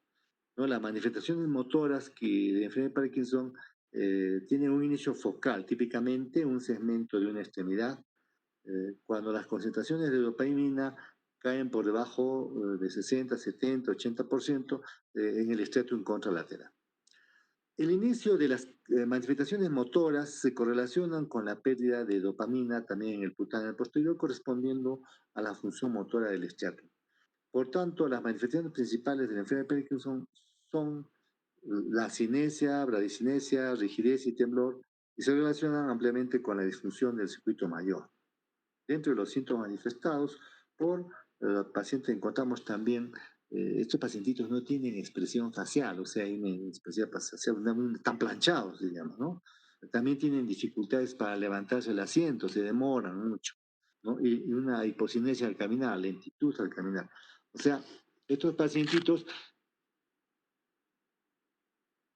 ¿No? Las manifestaciones motoras que de enfermedad de Parkinson tienen un inicio focal, típicamente un segmento de una extremidad, cuando las concentraciones de dopamina caen por debajo de 60, 70, 80% en el estratum contralateral. El inicio de las manifestaciones motoras se correlacionan con la pérdida de dopamina también en el putáneo posterior, correspondiendo a la función motora del estriatum. Por tanto, las manifestaciones principales de la enfermedad de Parkinson son la cinesia, bradicinesia, rigidez y temblor, y se relacionan ampliamente con la disfunción del circuito mayor. Dentro de los síntomas manifestados por los pacientes encontramos también, estos pacientitos no tienen expresión facial, o sea, hay una expresión facial, están planchados, digamos, ¿no? También tienen dificultades para levantarse el asiento, se demoran mucho, ¿no? Y una hipocinesia al caminar, lentitud al caminar. O sea, estos pacientitos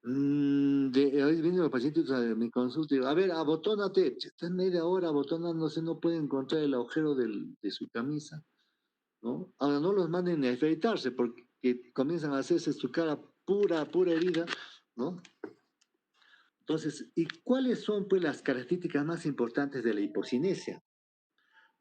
ahí vienen los pacientes a mi consulta y digo, a ver, abotónate, están media hora abotonándose, no pueden encontrar el agujero de su camisa, ¿no? Ahora no los manden a afeitarse porque comienzan a hacerse su cara pura, pura herida, ¿no? Entonces, ¿y cuáles son pues las características más importantes de la hipocinesia?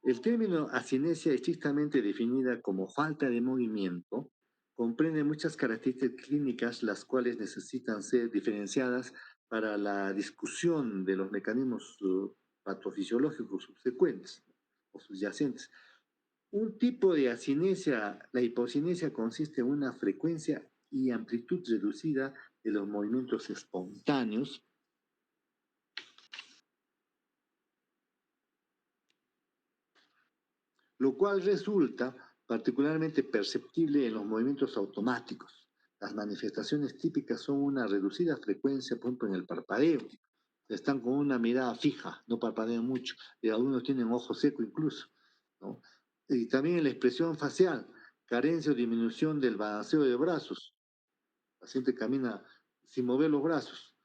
El término asinesia, estrictamente definida como falta de movimiento, comprende muchas características clínicas las cuales necesitan ser diferenciadas para la discusión de los mecanismos patofisiológicos subsecuentes o subyacentes. Un tipo de asinesia, la hipocinesia, consiste en una frecuencia y amplitud reducida de los movimientos espontáneos, lo cual resulta particularmente perceptible en los movimientos automáticos. Las manifestaciones típicas son una reducida frecuencia, por ejemplo, en el parpadeo. Están con una mirada fija, no parpadean mucho, y algunos tienen ojo seco incluso, ¿no? Y también en la expresión facial, carencia o disminución del balanceo de brazos. El paciente camina sin mover los brazos,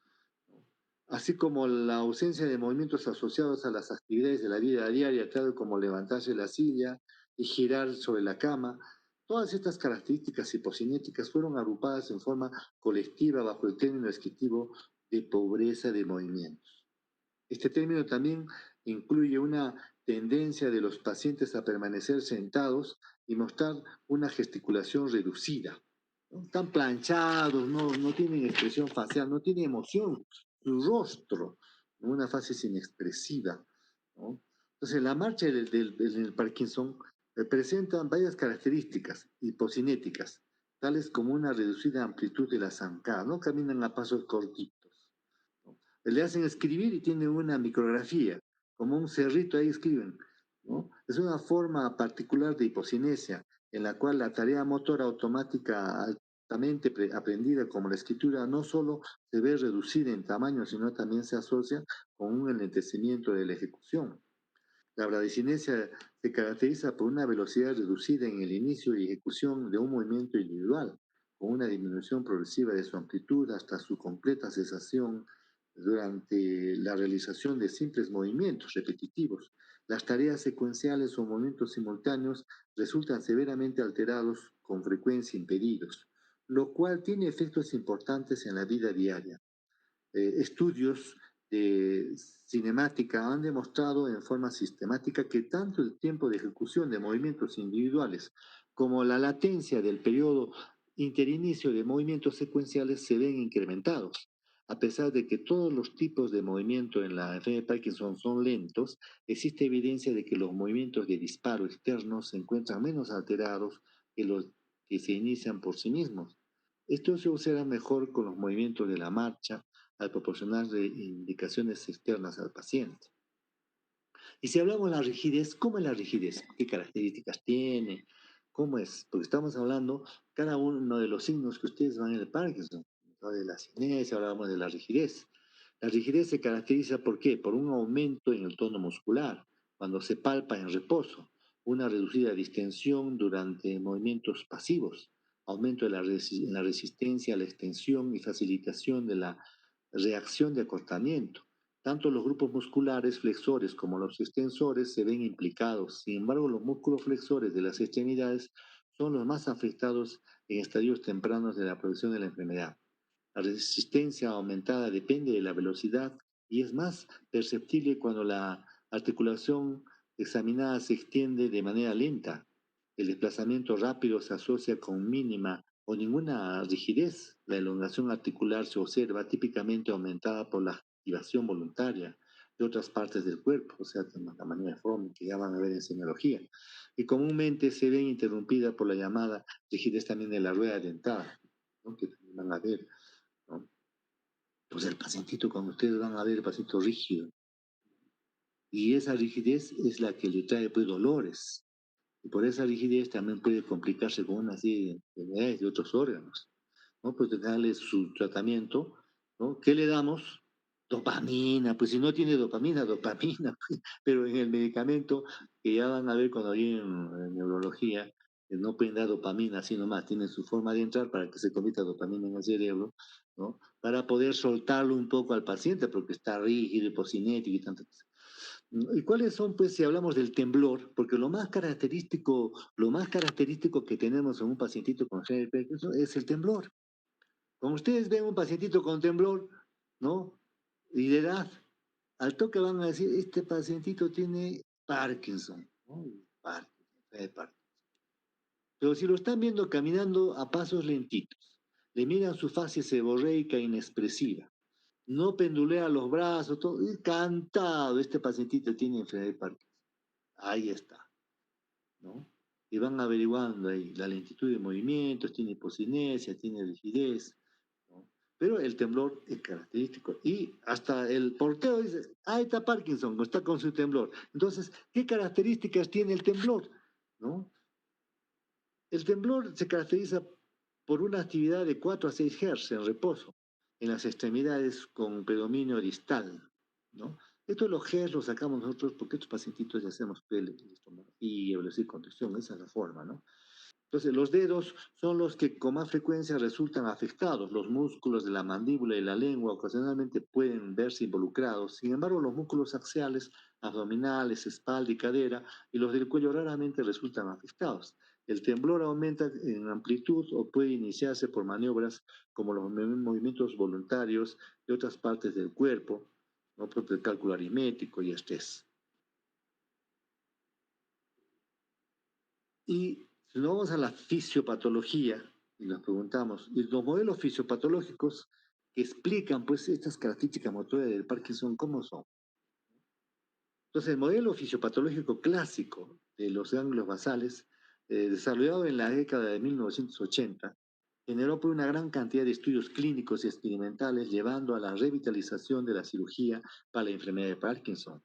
así como la ausencia de movimientos asociados a las actividades de la vida diaria, tal como levantarse de la silla y girar sobre la cama. Todas estas características hipocinéticas fueron agrupadas en forma colectiva bajo el término descriptivo de pobreza de movimientos. Este término también incluye una tendencia de los pacientes a permanecer sentados y mostrar una gesticulación reducida, ¿no? Están planchados, no tienen expresión facial, no tienen emoción, su rostro, ¿no? Una fase inexpresiva, ¿no? Entonces, la marcha del Parkinson presenta varias características hipocinéticas, tales como una reducida amplitud de la zancada, no caminan a pasos cortitos, ¿no? Le hacen escribir y tienen una micrografía, como un cerrito ahí escriben, ¿no? Es una forma particular de hipocinesia, en la cual la tarea motora automática altamente aprendida como la escritura no solo se ve reducida en tamaño, sino también se asocia con un enlentecimiento de la ejecución. La bradicinesia se caracteriza por una velocidad reducida en el inicio y ejecución de un movimiento individual, con una disminución progresiva de su amplitud hasta su completa cesación durante la realización de simples movimientos repetitivos. Las tareas secuenciales o movimientos simultáneos resultan severamente alterados, con frecuencia impedidos. lo cual tiene efectos importantes en la vida diaria. Estudios de cinemática han demostrado en forma sistemática que tanto el tiempo de ejecución de movimientos individuales como la latencia del periodo interinicio de movimientos secuenciales se ven incrementados. A pesar de que todos los tipos de movimiento en la enfermedad de Parkinson son lentos, existe evidencia de que los movimientos de disparo externos se encuentran menos alterados que los que se inician por sí mismos. Esto se observa mejor con los movimientos de la marcha al proporcionar indicaciones externas al paciente. Y si hablamos de la rigidez, ¿cómo es la rigidez? ¿Qué características tiene? ¿Cómo es? Porque estamos hablando cada uno de los signos que ustedes van en el Parkinson. De la cinesia, hablábamos de la rigidez. La rigidez se caracteriza ¿por qué? Por un aumento en el tono muscular, cuando se palpa en reposo, una reducida distensión durante movimientos pasivos, aumento de en la resistencia a la extensión y facilitación de la reacción de acortamiento. Tanto los grupos musculares flexores como los extensores se ven implicados. Sin embargo, los músculos flexores de las extremidades son los más afectados en estadios tempranos de la progresión de la enfermedad. La resistencia aumentada depende de la velocidad y es más perceptible cuando la articulación examinada se extiende de manera lenta. El desplazamiento rápido se asocia con mínima o ninguna rigidez. La elongación articular se observa típicamente aumentada por la activación voluntaria de otras partes del cuerpo, o sea, de la manera de forma que ya van a ver en semiología, y comúnmente se ven interrumpida por la llamada rigidez también de la rueda dentada, ¿no? Que también van a ver, ¿no? Pues el pacientito, cuando ustedes van a ver el paciente rígido, y esa rigidez es la que le trae pues dolores, y por esa rigidez también puede complicarse con una serie de enfermedades de otros órganos, ¿no? Pues de darle su tratamiento, ¿no? ¿Qué le damos? Dopamina, pues si no tiene dopamina, dopamina, pues, pero en el medicamento que ya van a ver cuando hay en neurología, que no pueden dar dopamina así nomás, tienen su forma de entrar para que se convierta dopamina en el cerebro, ¿no? Para poder soltarlo un poco al paciente, porque está rígido, hipocinético y tantas cosas. ¿Y cuáles son, pues, si hablamos del temblor? Porque lo más característico que tenemos en un pacientito con GLP es el temblor. Como ustedes ven un pacientito con temblor, ¿no? Y de edad, al toque van a decir, este pacientito tiene Parkinson, ¿no? Parkinson. Pero si lo están viendo caminando a pasos lentitos, le miran su fase seborreica inexpresiva, no pendulea los brazos, todo, cantado, este pacientito tiene enfermedad de Parkinson. Ahí está, ¿no? Y van averiguando ahí la lentitud de movimientos, tiene hipocinesia, tiene rigidez, ¿no? Pero el temblor es característico. Y hasta el portero dice, ahí está Parkinson, está con su temblor. Entonces, ¿qué características tiene el temblor? ¿No? El temblor se caracteriza por una actividad de 4 a 6 Hz en reposo, en las extremidades con predominio distal, ¿no? Estos los Hz los sacamos nosotros porque estos pacientitos ya hacemos y velocidad de conducción, esa es la forma, ¿no? Entonces, los dedos son los que con más frecuencia resultan afectados. Los músculos de la mandíbula y la lengua ocasionalmente pueden verse involucrados. Sin embargo, los músculos axiales, abdominales, espalda y cadera y los del cuello raramente resultan afectados. El temblor aumenta en amplitud o puede iniciarse por maniobras como los movimientos voluntarios de otras partes del cuerpo, ¿no? Por el cálculo aritmético y estrés. Y si nos vamos a la fisiopatología y nos preguntamos, ¿y los modelos fisiopatológicos que explican pues estas características motoras del Parkinson cómo son? Entonces, el modelo fisiopatológico clásico de los ganglios basales, desarrollado en la década de 1980, generó por una gran cantidad de estudios clínicos y experimentales llevando a la revitalización de la cirugía para la enfermedad de Parkinson.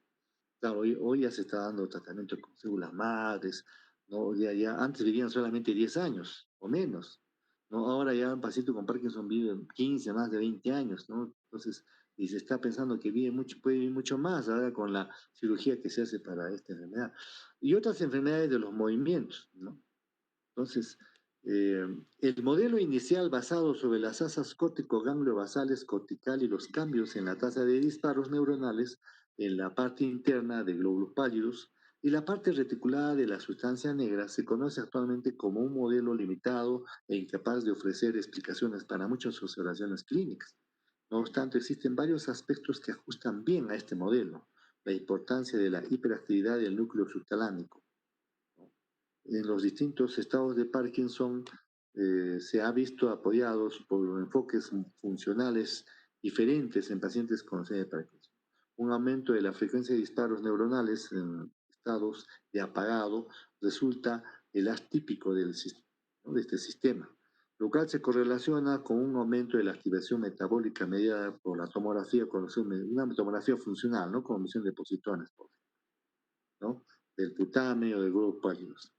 Claro, hoy ya se está dando tratamiento con células madres, ¿no? Antes vivían solamente 10 años o menos, ¿no? Ahora ya un paciente con Parkinson vive 15, más de 20 años, ¿no? Entonces, y se está pensando que vive mucho, puede vivir mucho más ahora con la cirugía que se hace para esta enfermedad. Y otras enfermedades de los movimientos, ¿no? Entonces, eh, el modelo inicial basado sobre las asas córtico-ganglio-basales cortical y los cambios en la tasa de disparos neuronales en la parte interna del glóbulos pálidos Y la parte reticulada de la sustancia negra se conoce actualmente como un modelo limitado e incapaz de ofrecer explicaciones para muchas observaciones clínicas. No obstante, existen varios aspectos que ajustan bien a este modelo. La importancia de la hiperactividad del núcleo subtalámico. En los distintos estados de Parkinson se ha visto apoyados por enfoques funcionales diferentes en pacientes con síndrome de Parkinson. Un aumento de la frecuencia de disparos neuronales en estados de apagado resulta el haz típico ¿no? de este sistema, lo cual se correlaciona con un aumento de la activación metabólica mediada por la tomografía, una tomografía funcional, ¿no? Como emisión de positones, ¿no? Del putamen o del grupo pálidos.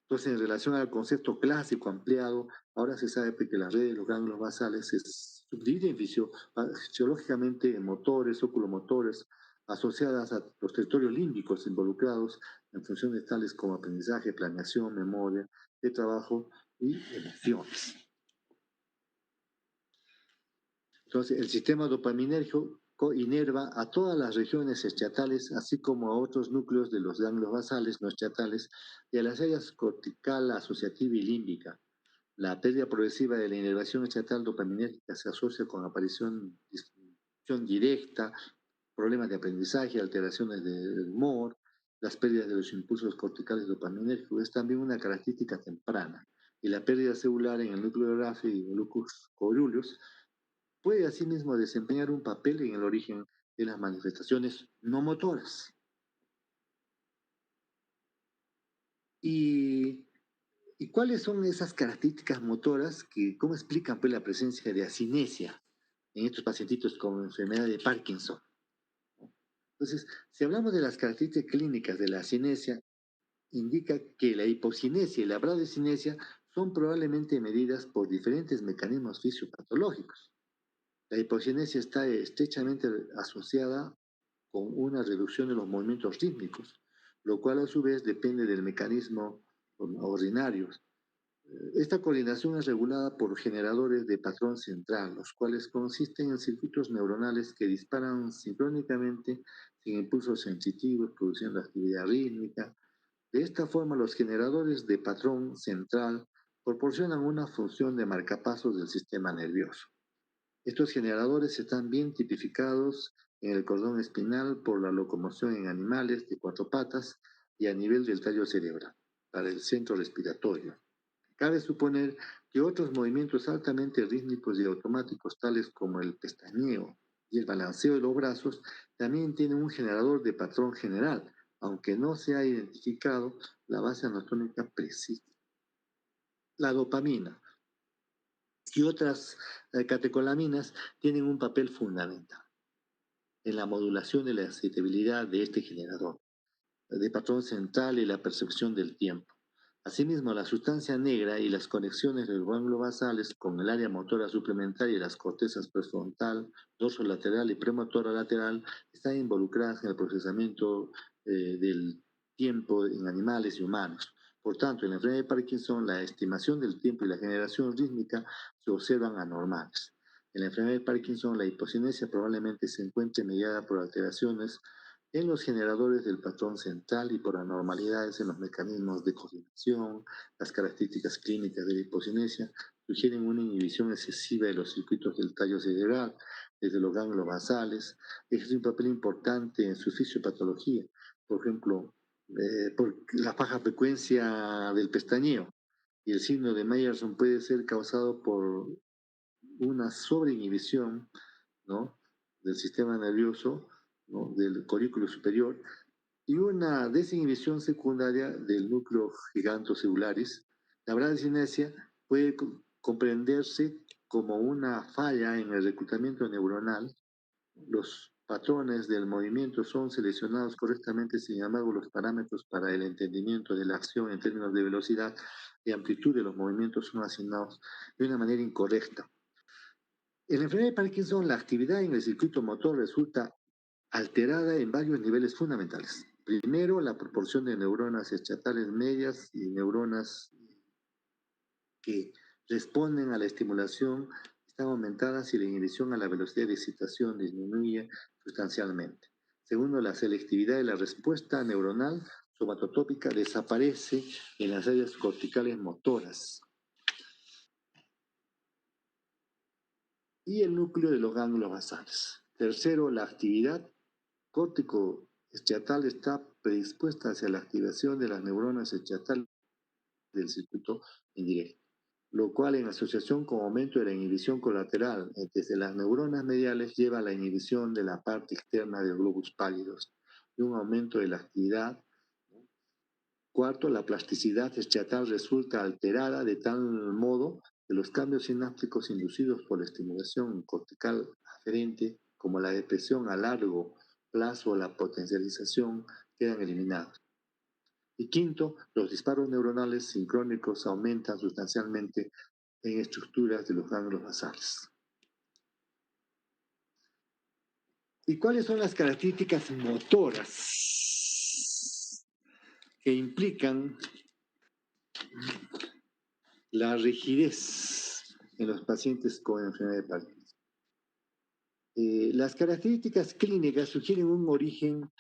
Entonces, en relación al concepto clásico ampliado, ahora se sabe que las redes de los ganglios basales se subdividen fisiológicamente en motores, oculomotores, asociadas a los territorios límbicos involucrados en funciones tales como aprendizaje, planeación, memoria, de trabajo y emociones. Entonces, el sistema dopaminérgico inerva a todas las regiones estatales, así como a otros núcleos de los ganglios basales no estatales y a las áreas cortical, asociativa y límbica. La pérdida progresiva de la inervación estatal dopaminérgica se asocia con aparición, disfunción directa, problemas de aprendizaje, alteraciones del humor, las pérdidas de los impulsos corticales dopaminérgicos. Es también una característica temprana. Y la pérdida celular en el núcleo gráfico y el locus coeruleus puede asimismo desempeñar un papel en el origen de las manifestaciones no motoras. ¿Y, y cuáles son esas características motoras que, cómo explican pues, la presencia de asinesia en estos pacientitos con enfermedad de Parkinson? Entonces, si hablamos de las características clínicas de la asinesia, indica que la hipocinesia y la bradicinesia son probablemente medidas por diferentes mecanismos fisiopatológicos. La hipocinesia está estrechamente asociada con una reducción de los movimientos rítmicos, lo cual a su vez depende del mecanismo ordinario. Esta coordinación es regulada por generadores de patrón central, los cuales consisten en circuitos neuronales que disparan sincrónicamente sin impulsos sensitivos, produciendo actividad rítmica. De esta forma, los generadores de patrón central proporcionan una función de marcapasos del sistema nervioso. Estos generadores están bien tipificados en el cordón espinal por la locomoción en animales de cuatro patas y a nivel del tallo cerebral, para el centro respiratorio. Cabe suponer que otros movimientos altamente rítmicos y automáticos, tales como el pestañeo y el balanceo de los brazos, también tienen un generador de patrón general, aunque no se ha identificado la base anatómica precisa. La dopamina y otras catecolaminas tienen un papel fundamental en la modulación de la excitabilidad de este generador de patrón central y la percepción del tiempo. Asimismo, la sustancia negra y las conexiones de los ganglios basales con el área motora suplementaria y las cortezas prefrontal, dorsolateral y premotora lateral están involucradas en el procesamiento del tiempo en animales y humanos. Por tanto, en la enfermedad de Parkinson, la estimación del tiempo y la generación rítmica se observan anormales. En la enfermedad de Parkinson, la hipocinesia probablemente se encuentre mediada por alteraciones en los generadores del patrón central y por anormalidades en los mecanismos de coordinación. Las características clínicas de la hipocinesia sugieren una inhibición excesiva de los circuitos del tallo cerebral, desde los ganglios basales. Ejerce un papel importante en su fisiopatología, por ejemplo, por la baja frecuencia del pestañeo. Y el signo de Meyerson puede ser causado por una sobreinhibición, ¿no? del sistema nervioso, ¿no? del colículo superior, y una desinhibición secundaria del núcleo gigantocelularis. La bradicinesia puede comprenderse como una falla en el reclutamiento neuronal. Los patrones del movimiento son seleccionados correctamente, sin embargo, los parámetros para el entendimiento de la acción en términos de velocidad y amplitud de los movimientos son asignados de una manera incorrecta. En la enfermedad de Parkinson, la actividad en el circuito motor resulta alterada en varios niveles fundamentales. Primero, la proporción de neuronas estatales medias y neuronas que responden a la estimulación están aumentadas y la inhibición a la velocidad de excitación disminuye sustancialmente. Segundo, la selectividad de la respuesta neuronal somatotópica desaparece en las áreas corticales motoras. Y el núcleo de los ganglios basales. Tercero, la actividad córtico-striatal está predispuesta hacia la activación de las neuronas striatales del circuito indirecto, lo cual en asociación con aumento de la inhibición colateral desde las neuronas mediales lleva a la inhibición de la parte externa del globus pálidos y un aumento de la actividad. Cuarto, la plasticidad striatal resulta alterada de tal modo que los cambios sinápticos inducidos por la estimulación cortical aferente, como la depresión a largo plazo o la potencialización, quedan eliminados. Y quinto, los disparos neuronales sincrónicos aumentan sustancialmente en estructuras de los ganglios basales. ¿Y cuáles son las características motoras que implican la rigidez en los pacientes con enfermedad de Parkinson? Las características clínicas sugieren un origen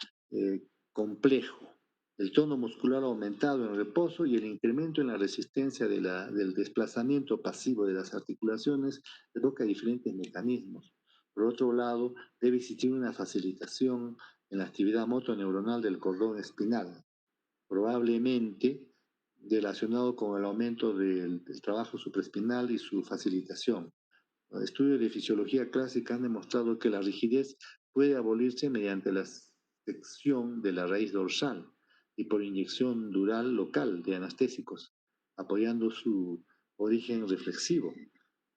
complejo. El tono muscular aumentado en reposo y el incremento en la resistencia del desplazamiento pasivo de las articulaciones provoca diferentes mecanismos. Por otro lado, debe existir una facilitación en la actividad motoneuronal del cordón espinal, probablemente relacionado con el aumento del trabajo supraespinal y su facilitación. Estudios de fisiología clásica han demostrado que la rigidez puede abolirse mediante la sección de la raíz dorsal y por inyección dural local de anestésicos, apoyando su origen reflexivo.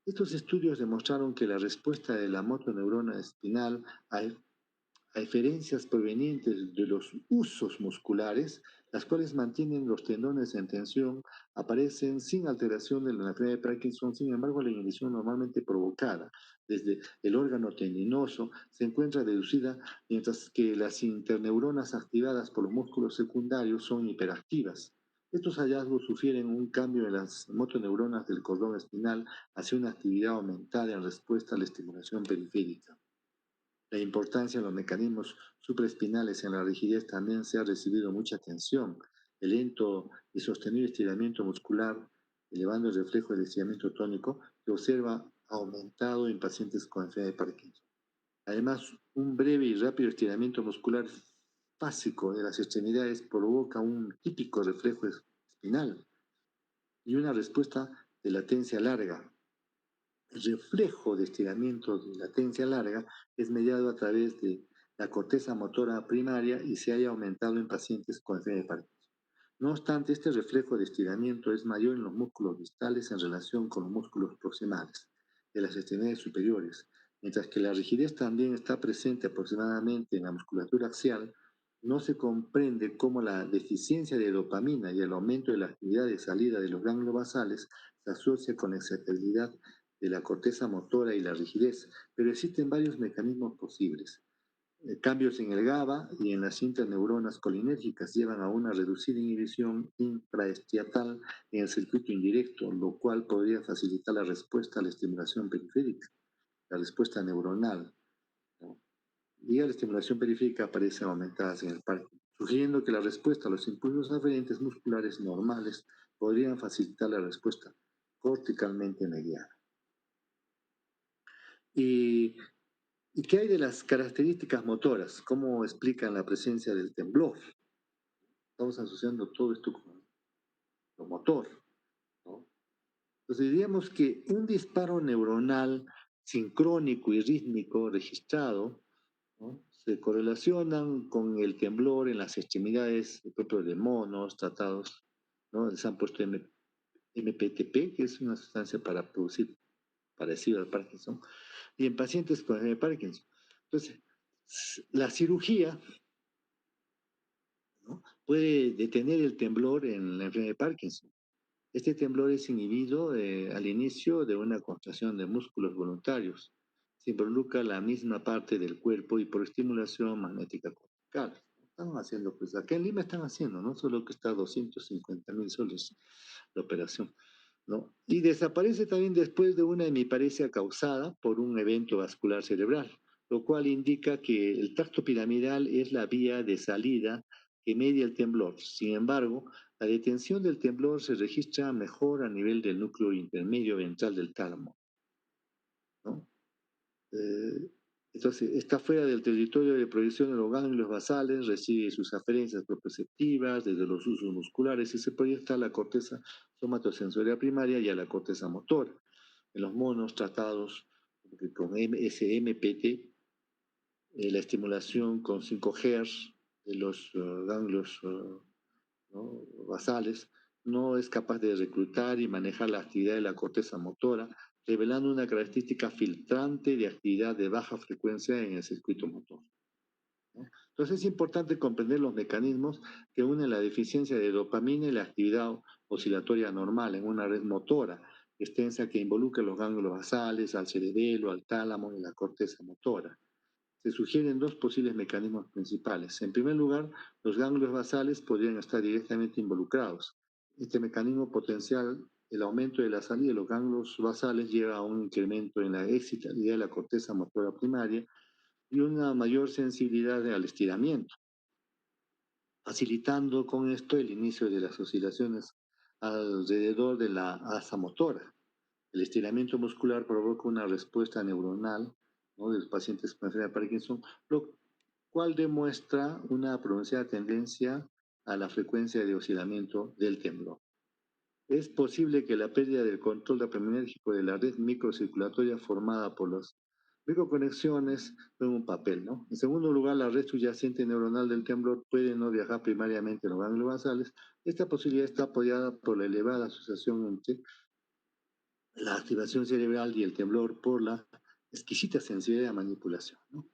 Estos estudios demostraron que la respuesta de la motoneurona espinal a eferencias provenientes de los usos musculares, las cuales mantienen los tendones en tensión, aparecen sin alteración de la enfermedad de Parkinson. Sin embargo, la inhibición normalmente provocada desde el órgano tendinoso se encuentra reducida, mientras que las interneuronas activadas por los músculos secundarios son hiperactivas. Estos hallazgos sugieren un cambio en las motoneuronas del cordón espinal hacia una actividad aumentada en respuesta a la estimulación periférica. La importancia de los mecanismos supraespinales en la rigidez también se ha recibido mucha atención. El lento y sostenido estiramiento muscular, elevando el reflejo del estiramiento tónico, se observa aumentado en pacientes con enfermedad de Parkinson. Además, un breve y rápido estiramiento muscular básico de las extremidades provoca un típico reflejo espinal y una respuesta de latencia larga. El reflejo de estiramiento de latencia larga es mediado a través de la corteza motora primaria y se haya aumentado en pacientes con enfermedad de Parkinson. No obstante, este reflejo de estiramiento es mayor en los músculos distales en relación con los músculos proximales de las extremidades superiores, mientras que la rigidez también está presente aproximadamente en la musculatura axial. No se comprende cómo la deficiencia de dopamina y el aumento de la actividad de salida de los ganglios basales se asocia con la excitabilidad de la corteza motora y la rigidez, pero existen varios mecanismos posibles. Cambios en el GABA y en las interneuronas colinérgicas llevan a una reducida inhibición intraestriatal en el circuito indirecto, lo cual podría facilitar la respuesta a la estimulación periférica, la respuesta neuronal, ¿no? Y a la estimulación periférica aparecen aumentadas en el parque, sugiriendo que la respuesta a los impulsos aferentes musculares normales podrían facilitar la respuesta corticalmente mediada. ¿Y qué hay de las características motoras? ¿Cómo explican la presencia del temblor? Estamos asociando todo esto con lo motor, ¿no? Entonces diríamos que un disparo neuronal sincrónico y rítmico registrado, ¿no?, se correlacionan con el temblor en las extremidades, por ejemplo, de monos tratados, ¿no? Les han puesto MPTP, que es una sustancia para producir parecido al Parkinson, y en pacientes con Parkinson. Entonces, la cirugía, ¿no?, puede detener el temblor en la enfermedad de Parkinson. Este temblor es inhibido al inicio de una contracción de músculos voluntarios. Se involucra la misma parte del cuerpo y por estimulación magnética cortical. Están haciendo, pues acá en Lima están haciendo, ¿no? Solo que está a 250.000 soles la operación, ¿no? Y desaparece también después de una hemiparesia causada por un evento vascular cerebral. lo cual indica que el tracto piramidal es la vía de salida que media el temblor. Sin embargo, la detención del temblor se registra mejor a nivel del núcleo intermedio ventral del tálamo, ¿no? Eh, entonces, está fuera del territorio de proyección de los ganglios basales, recibe sus aferencias proprioceptivas desde los usos musculares y se proyecta a la corteza somatosensorial primaria y a la corteza motora. En los monos tratados con SMPT, la estimulación con 5 Hz de los ganglios ¿no? basales, no es capaz de reclutar y manejar la actividad de la corteza motora, revelando una característica filtrante de actividad de baja frecuencia en el circuito motor, ¿no? Entonces es importante comprender los mecanismos que unen la deficiencia de dopamina y la actividad oscilatoria normal en una red motora extensa que involucra los ganglios basales, al cerebelo, al tálamo y la corteza motora. Se sugieren dos posibles mecanismos principales. En primer lugar, los ganglios basales podrían estar directamente involucrados. Este mecanismo potencial, el aumento de la salida de los ganglios basales, lleva a un incremento en la excitabilidad de la corteza motora primaria y una mayor sensibilidad al estiramiento, facilitando con esto el inicio de las oscilaciones alrededor de la asa motora. El estiramiento muscular provoca una respuesta neuronal, ¿no?, de los pacientes con enfermedad de Parkinson, lo cual demuestra una pronunciada tendencia a la frecuencia de oscilamiento del temblor. Es posible que la pérdida del control dopaminérgico de la red microcirculatoria formada por las microconexiones juegue un papel, ¿no? En segundo lugar, la red subyacente neuronal del temblor puede no viajar primariamente en los ganglios basales. Esta posibilidad está apoyada por la elevada asociación entre la activación cerebral y el temblor por la exquisita sensibilidad de manipulación, ¿no?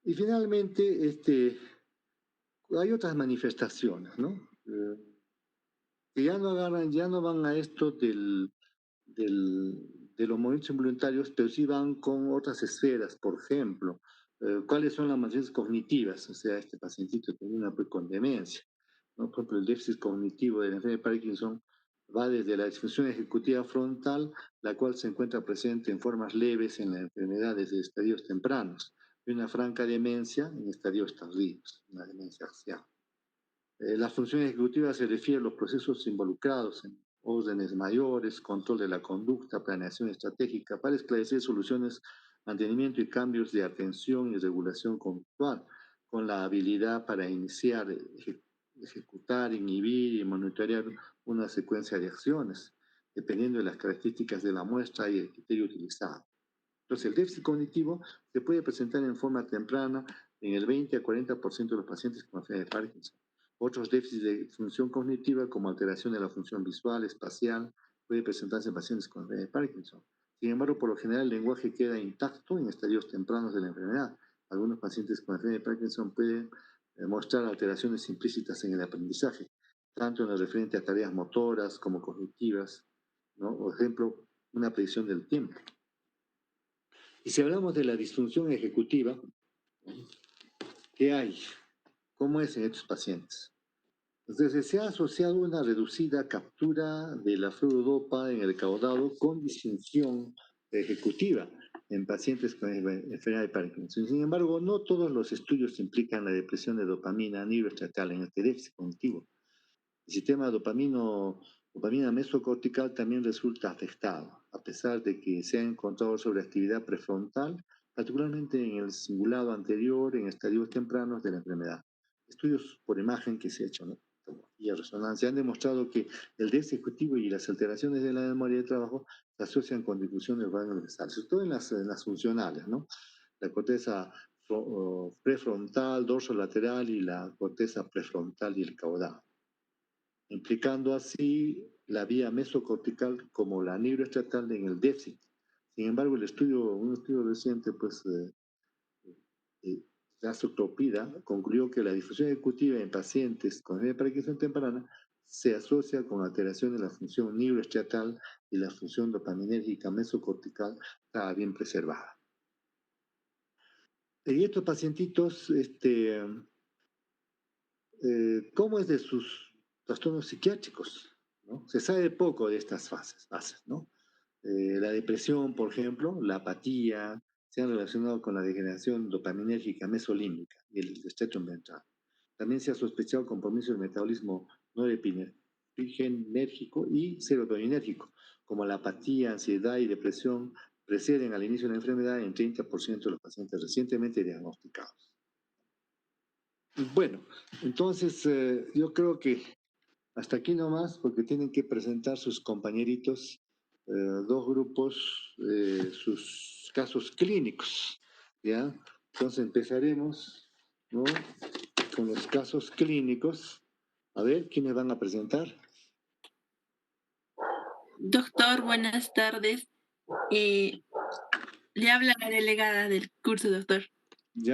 Y finalmente, hay otras manifestaciones, ¿no? Que ya no agarran, ya no van a esto de los movimientos involuntarios, pero sí van con otras esferas, por ejemplo, cuáles son las manifestaciones cognitivas, o sea, este pacientito termina pues, con demencia, ¿no? Por ejemplo, el déficit cognitivo de la enfermedad de Parkinson va desde la disfunción ejecutiva frontal, la cual se encuentra presente en formas leves en la enfermedad desde estadios tempranos, y una franca demencia en estadios tardíos, una demencia axial. La función ejecutiva se refiere a los procesos involucrados en órdenes mayores, control de la conducta, planeación estratégica para esclarecer soluciones, mantenimiento y cambios de atención y regulación conductual, con la habilidad para iniciar, ejecutar, inhibir y monitorear una secuencia de acciones, dependiendo de las características de la muestra y el criterio utilizado. Entonces, el déficit cognitivo se puede presentar en forma temprana en el 20 a 40% de los pacientes con enfermedad de Parkinson. Otros déficits de función cognitiva, como alteración de la función visual, espacial, puede presentarse en pacientes con enfermedad de Parkinson. Sin embargo, por lo general, el lenguaje queda intacto en estadios tempranos de la enfermedad. Algunos pacientes con enfermedad de Parkinson pueden mostrar alteraciones implícitas en el aprendizaje, tanto en lo referente a tareas motoras como cognitivas, ¿no? Por ejemplo, una predicción del tiempo. Y si hablamos de la disfunción ejecutiva, ¿qué hay? ¿Cómo es en estos pacientes? Entonces, se ha asociado una reducida captura de la fluorodopa en el caudado con disfunción ejecutiva en pacientes con enfermedad de Parkinson. Sin embargo, no todos los estudios implican la depresión de dopamina neuroestatal en este déficit cognitivo. El sistema dopamina mesocortical también resulta afectado, a pesar de que se ha encontrado sobreactividad prefrontal, particularmente en el cingulado anterior en estadios tempranos de la enfermedad. Estudios por imagen que se han hecho, ¿no?, tomografía, resonancia, han demostrado que el déficit ejecutivo y las alteraciones de la memoria de trabajo se asocian con difusión de órganos basales, sobre todo en las funcionales, ¿no? La corteza prefrontal, dorsolateral y la corteza prefrontal y el caudal, implicando así la vía mesocortical como la neuroestatal en el déficit. Sin embargo, un estudio reciente, pues, Gastroctopida concluyó que la difusión ejecutiva en pacientes con Parkinson temprana se asocia con alteración de la función neuroestatal y la función dopaminérgica mesocortical está bien preservada. Y estos pacientitos, ¿cómo es de sus trastornos psiquiátricos? ¿No? Se sabe poco de estas fases, ¿no? La depresión, por ejemplo, la apatía, se han relacionado con la degeneración dopaminérgica mesolímbica y el destetro mental. También se ha sospechado compromiso del metabolismo norepinergico y serotoninérgico, como la apatía, ansiedad y depresión preceden al inicio de la enfermedad en 30% de los pacientes recientemente diagnosticados. Bueno, entonces yo creo que hasta aquí nomás, porque tienen que presentar sus compañeritos, dos grupos, sus casos clínicos, ¿ya? Entonces empezaremos, ¿no? Con los casos clínicos. A ver, ¿quiénes van a presentar? Doctor, buenas tardes. Le habla la delegada del curso, doctor.